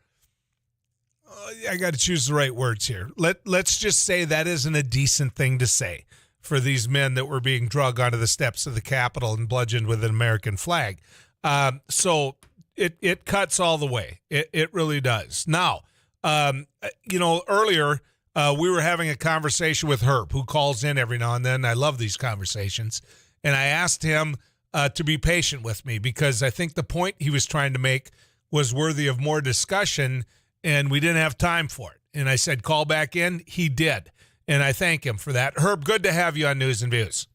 I got to choose the right words here. Let's just say that isn't a decent thing to say for these men that were being dragged onto the steps of the Capitol and bludgeoned with an American flag. So it cuts all the way. It really does. Now, earlier we were having a conversation with Herb, who calls in every now and then. I love these conversations. And I asked him to be patient with me, because I think the point he was trying to make was worthy of more discussion, and we didn't have time for it. And I said, call back in. He did. And I thank him for that. Herb, good to have you on News and Views.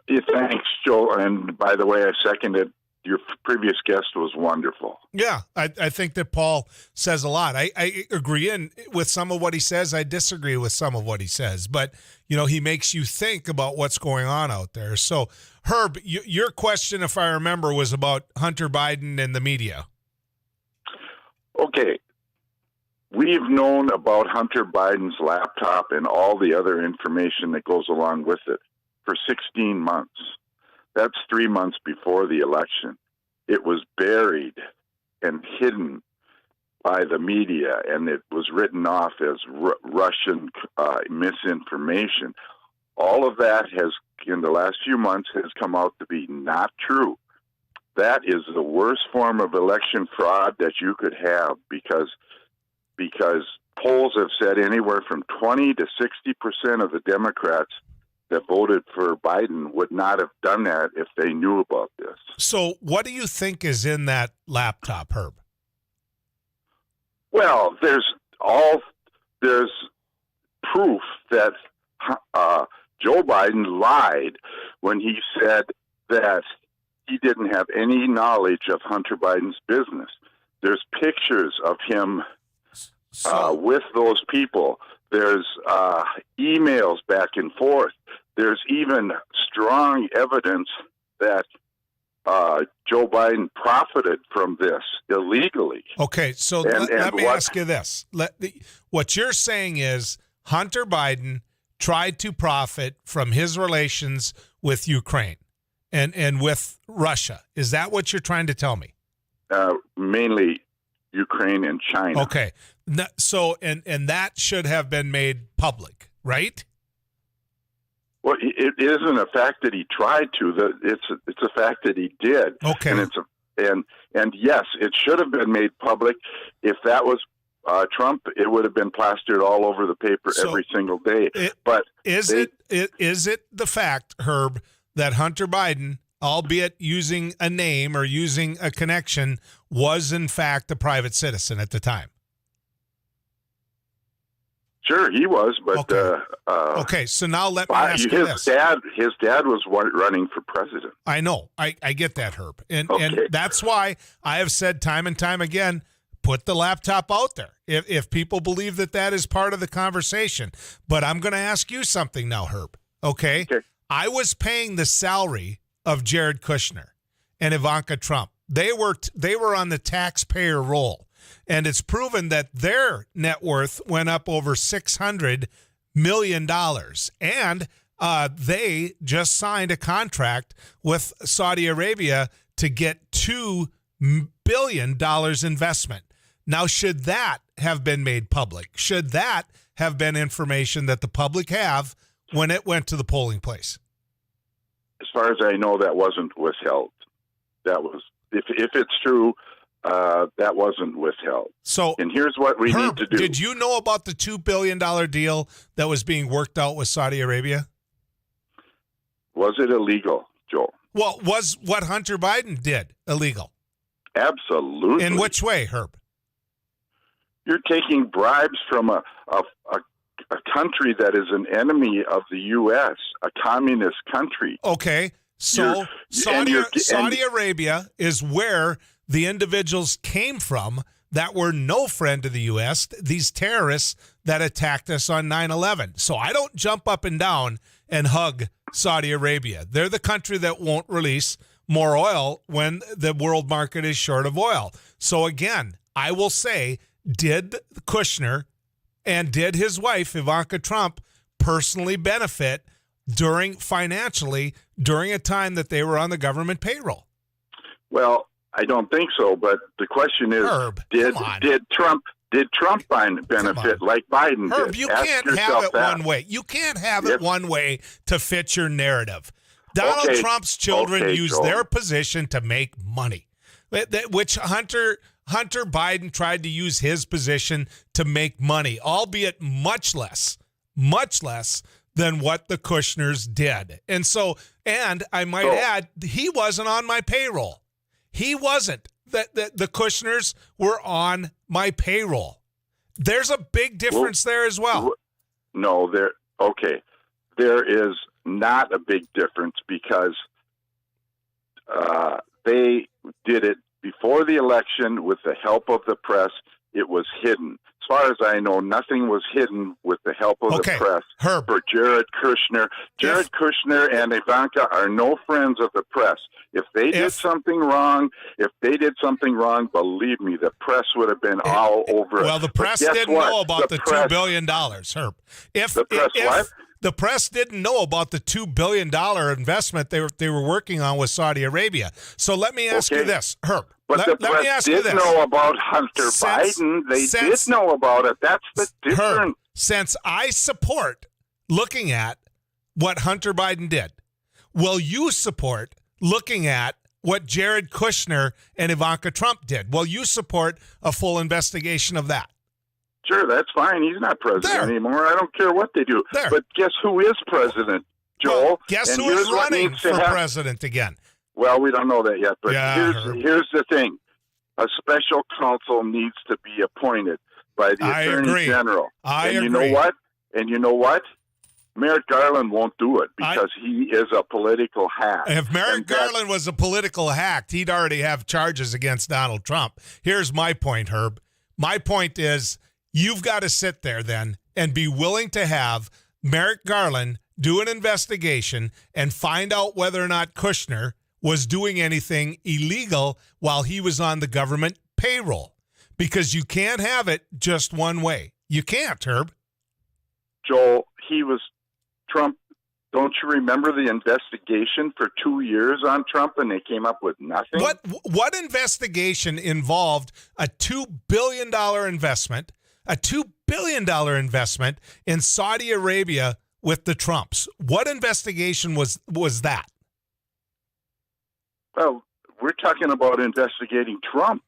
Yeah, thanks, Joel. And by the way, I seconded. Your previous guest was wonderful. Yeah, I think that Paul says a lot. I agree with some of what he says. I disagree with some of what he says. But, he makes you think about what's going on out there. So, Herb, your question, if I remember, was about Hunter Biden and the media. Okay. We've known about Hunter Biden's laptop and all the other information that goes along with it for 16 months. That's 3 months before the election. It was buried and hidden by the media, and it was written off as Russian misinformation. All of that has, in the last few months, has come out to be not true. That is the worst form of election fraud that you could have, because polls have said anywhere from 20 to 60% of the Democrats that voted for Biden would not have done that if they knew about this. So what do you think is in that laptop, Herb? Well, there's proof that Joe Biden lied when he said that he didn't have any knowledge of Hunter Biden's business. There's pictures of him with those people. There's emails back and forth. There's even strong evidence that Joe Biden profited from this illegally. Okay, so let me ask you this. What you're saying is Hunter Biden tried to profit from his relations with Ukraine and with Russia. Is that what you're trying to tell me? Mainly Ukraine and China. Okay. So, and that should have been made public, right? Well, it isn't a fact that he tried to. It's a fact that he did. Okay. And yes, it should have been made public. If that was Trump, it would have been plastered all over the paper every single day. But is it the fact, Herb, that Hunter Biden, albeit using a name or using a connection, was in fact a private citizen at the time? Sure, he was, but okay. So now let me ask you this: his dad was running for president. I know, I get that, Herb, and that's why I have said time and time again, put the laptop out there if people believe that is part of the conversation. But I'm going to ask you something now, Herb. Okay, I was paying the salary of Jared Kushner and Ivanka Trump. They were on the taxpayer roll. and it's proven that their net worth went up over $600 million. And they just signed a contract with Saudi Arabia to get $2 billion investment. Now, should that have been made public? Should that have been information that the public have when it went to the polling place? As far as I know, that wasn't withheld. That was, if it's true, that wasn't withheld. So, and here's what we need to do. Did you know about the $2 billion deal that was being worked out with Saudi Arabia? Was it illegal, Joel? Well, was what Hunter Biden did illegal? Absolutely. In which way, Herb? You're taking bribes from a country that is an enemy of the U.S., a communist country. Okay, so Saudi Arabia is where the individuals came from that were no friend of the U.S., these terrorists that attacked us on 9/11. So I don't jump up and down and hug Saudi Arabia. They're the country that won't release more oil when the world market is short of oil. So again, I will say, did Kushner and did his wife, Ivanka Trump, personally benefit financially during a time that they were on the government payroll? Well, I don't think so, but the question is, Herb, did Trump benefit like Biden Herb, did? you Ask can't have it that. one way. You can't have it one way to fit your narrative. Donald Trump's children use their position to make money, which Hunter Biden tried to use his position to make money, albeit much less than what the Kushners did. And I might add, he wasn't on my payroll. He wasn't. The Kushners were on my payroll. There's a big difference there as well. No, there is not a big difference because they did it before the election with the help of the press. It was hidden. As far as I know, nothing was hidden with the help of the press for Jared Kushner. Jared Kushner and Ivanka are no friends of the press. If they did something wrong, believe me, the press would have been all over it. Well, the press didn't know about the $2 billion, Herb. The press didn't know about the $2 billion investment they were working on with Saudi Arabia. So let me ask you this, Herb. But the press did know about Hunter Biden. They did know about it. That's the difference. Herb, since I support looking at what Hunter Biden did, will you support looking at what Jared Kushner and Ivanka Trump did? Will you support a full investigation of that? Sure, that's fine. He's not president anymore. I don't care what they do. But guess who is president, Joel? Well, guess who is running for president again? Well, we don't know that yet. But here's the thing. A special counsel needs to be appointed by the Attorney General. I agree. You know what? Merrick Garland won't do it because he is a political hack. If Merrick Garland was a political hack, he'd already have charges against Donald Trump. Here's my point, Herb. My point is you've got to sit there then and be willing to have Merrick Garland do an investigation and find out whether or not Kushner was doing anything illegal while he was on the government payroll. Because you can't have it just one way. You can't, Herb. Joel, Trump, don't you remember the investigation for 2 years on Trump and they came up with nothing? What investigation involved a $2 billion investment, in Saudi Arabia with the Trumps? What investigation was that? Well, we're talking about investigating Trump.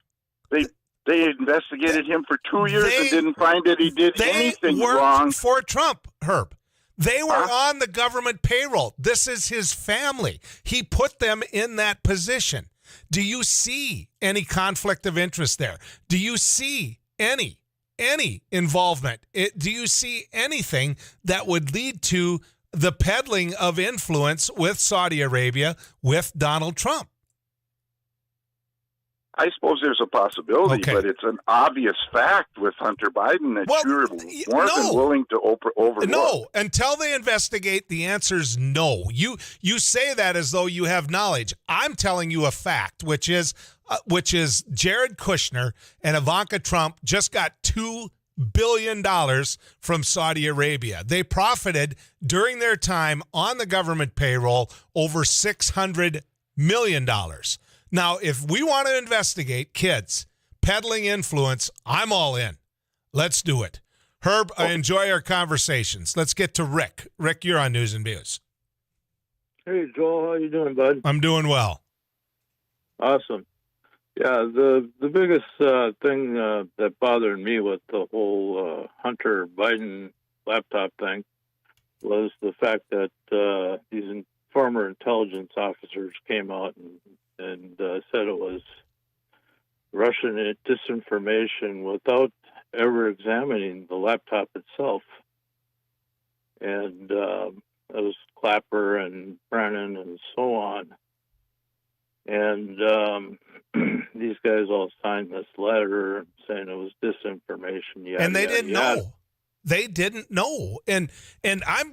They investigated him for 2 years and didn't find that he did anything wrong. For Trump, Herb. They were on the government payroll. This is his family. He put them in that position. Do you see any conflict of interest there? Do you see any involvement? Do you see anything that would lead to the peddling of influence with Saudi Arabia with Donald Trump? I suppose there's a possibility, but it's an obvious fact with Hunter Biden that you're more than willing to overlook. No, until they investigate, the answer's no. You say that as though you have knowledge. I'm telling you a fact, which is which is Jared Kushner and Ivanka Trump just got $2 billion from Saudi Arabia. They profited during their time on the government payroll over $600 million. Now, if we want to investigate kids peddling influence, I'm all in. Let's do it. Herb, I enjoy our conversations. Let's get to Rick. Rick, you're on News and Views. Hey, Joel, how you doing, bud? I'm doing well. Awesome. Yeah, the biggest thing that bothered me with the whole Hunter Biden laptop thing was the fact that these former intelligence officers came out and said it was Russian disinformation without ever examining the laptop itself. And that was Clapper and Brennan and so on. And these guys all signed this letter saying it was disinformation. Yada, And they yada, didn't yada. know. They didn't know. And I'm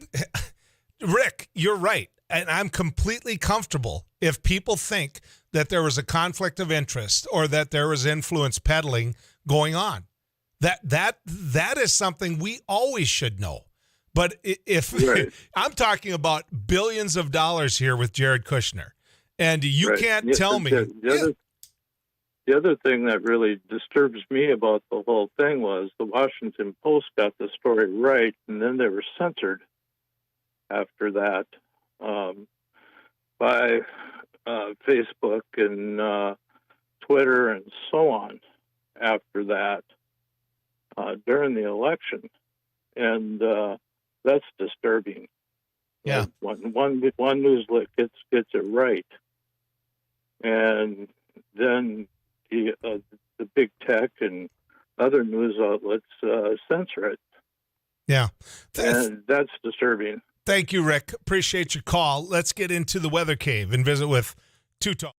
Rick, you're right. And I'm completely comfortable if people think that there was a conflict of interest or that there was influence peddling going on. That is something we always should know. But if Right. I'm talking about billions of dollars here with Jared Kushner, and you Right. can't Yeah, tell me. The other thing that really disturbs me about the whole thing was the Washington Post got the story right, and then they were censored after that by Facebook and Twitter and so on after that during the election. And that's disturbing. Yeah. When one newslet gets it right, and then the big tech and other news outlets censor it. Yeah. And that's disturbing. Thank you, Rick. Appreciate your call. Let's get into the weather cave and visit with Two Talk.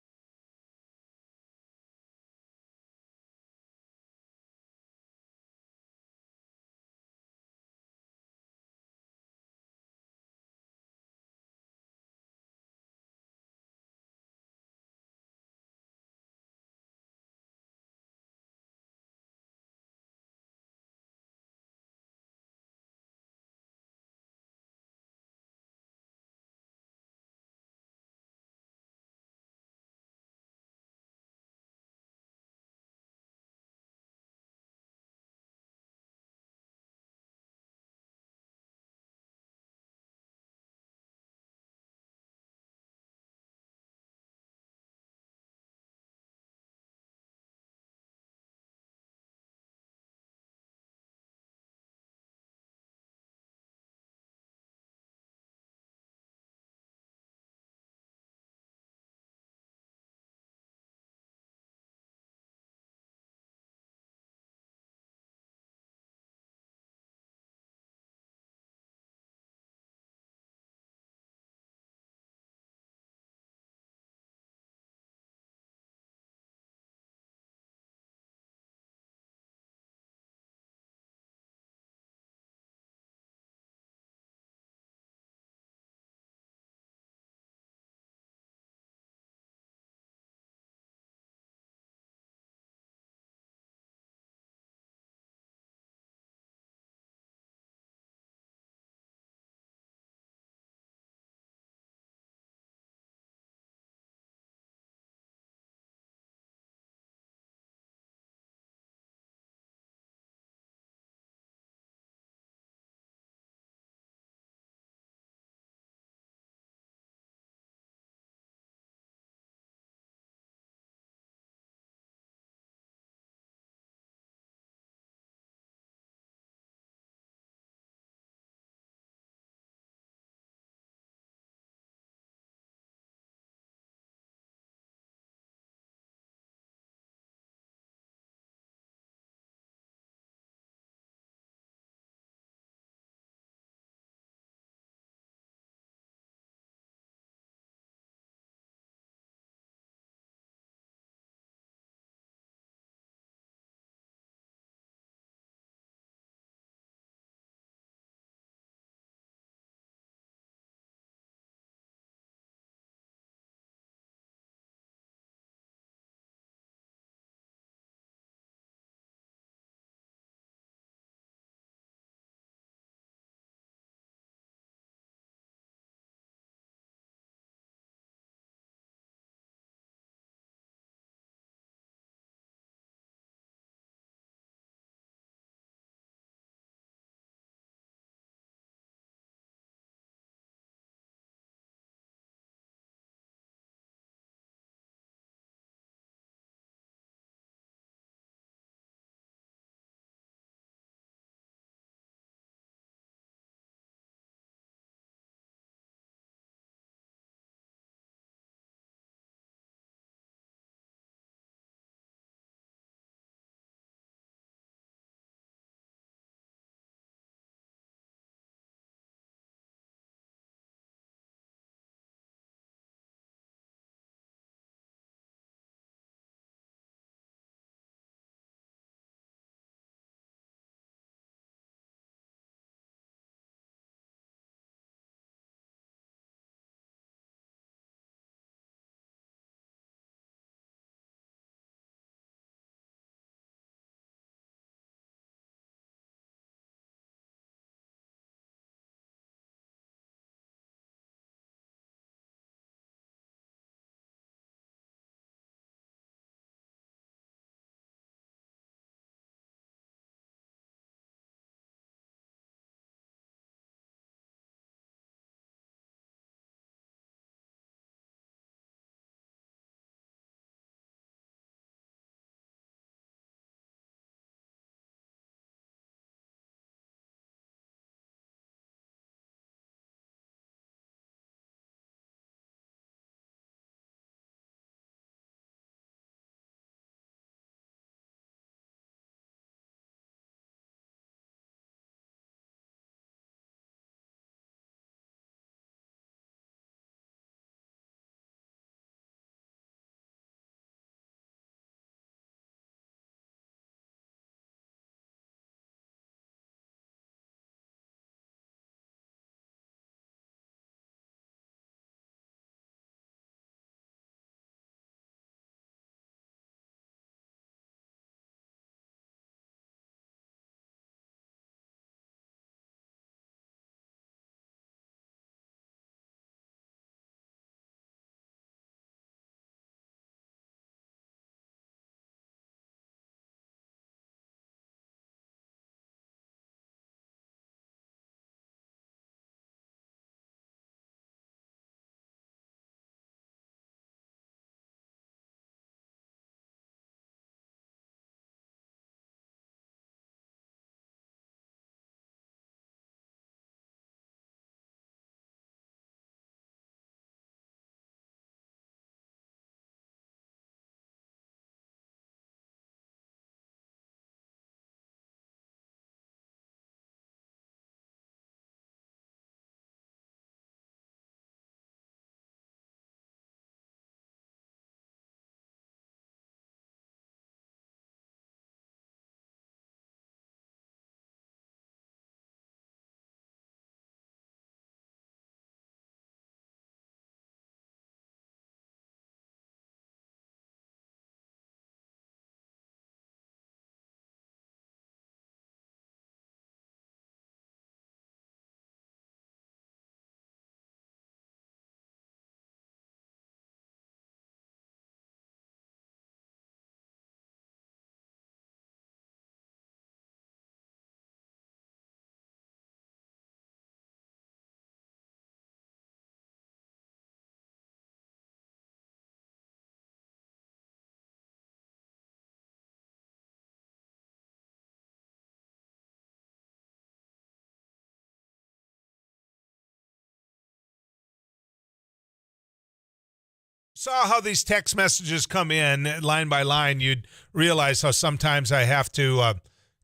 saw how these text messages come in line by line, you'd realize how sometimes I have to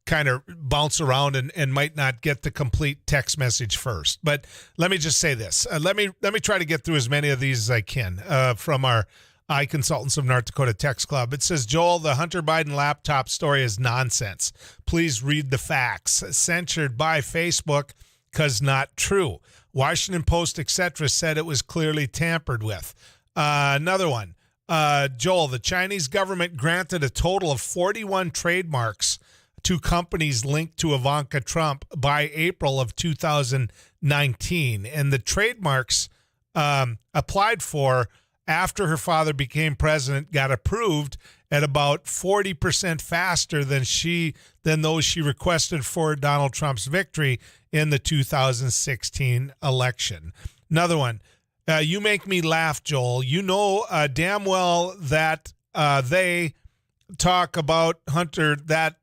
kind of bounce around and might not get the complete text message first. But let me just say this. Let me try to get through as many of these as I can from our iConsultants of North Dakota Text Club. It says, Joel, the Hunter Biden laptop story is nonsense. Please read the facts. Censored by Facebook because not true. Washington Post, etc. said it was clearly tampered with. Another one. Joel, the Chinese government granted a total of 41 trademarks to companies linked to Ivanka Trump by April of 2019. And the trademarks applied for after her father became president got approved at about 40% faster than those she requested for Donald Trump's victory in the 2016 election. Another one. You make me laugh, Joel. You know damn well that they talk about Hunter, that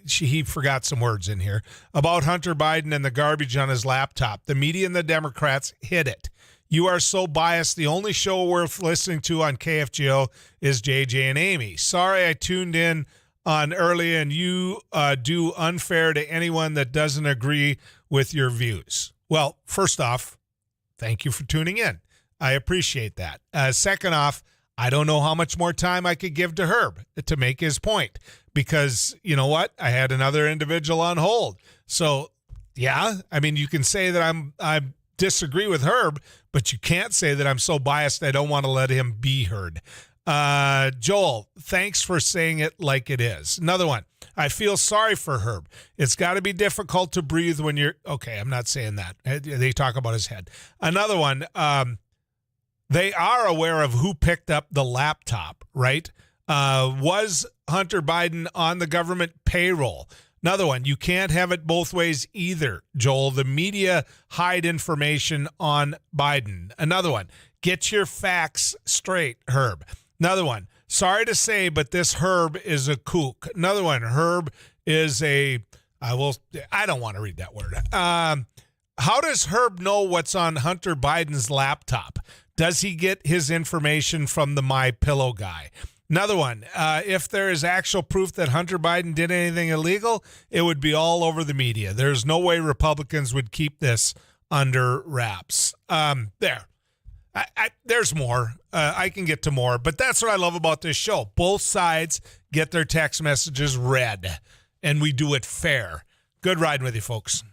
he forgot some words in here, about Hunter Biden and the garbage on his laptop. The media and the Democrats hid it. You are so biased. The only show worth listening to on KFGO is JJ and Amy. Sorry I tuned in on early and you do unfair to anyone that doesn't agree with your views. Well, first off, thank you for tuning in. I appreciate that. Second off, I don't know how much more time I could give to Herb to make his point because, you know what? I had another individual on hold. So, yeah, I mean, you can say that I disagree with Herb, but you can't say that I'm so biased I don't want to let him be heard. Joel, thanks for saying it like it is. Another one. I feel sorry for Herb. It's got to be difficult to breathe when you're... Okay, I'm not saying that. They talk about his head. Another one. They are aware of who picked up the laptop, right? Was Hunter Biden on the government payroll? Another one. You can't have it both ways either, Joel. The media hide information on Biden. Another one. Get your facts straight, Herb. Another one. Sorry to say, but this Herb is a kook. Another one. Herb is a... I don't want to read that word. How does Herb know what's on Hunter Biden's laptop? Does he get his information from the MyPillow guy? Another one. If there is actual proof that Hunter Biden did anything illegal, it would be all over the media. There's no way Republicans would keep this under wraps. There. There's more. I can get to more, but that's what I love about this show. Both sides get their text messages read, and we do it fair. Good riding with you, folks.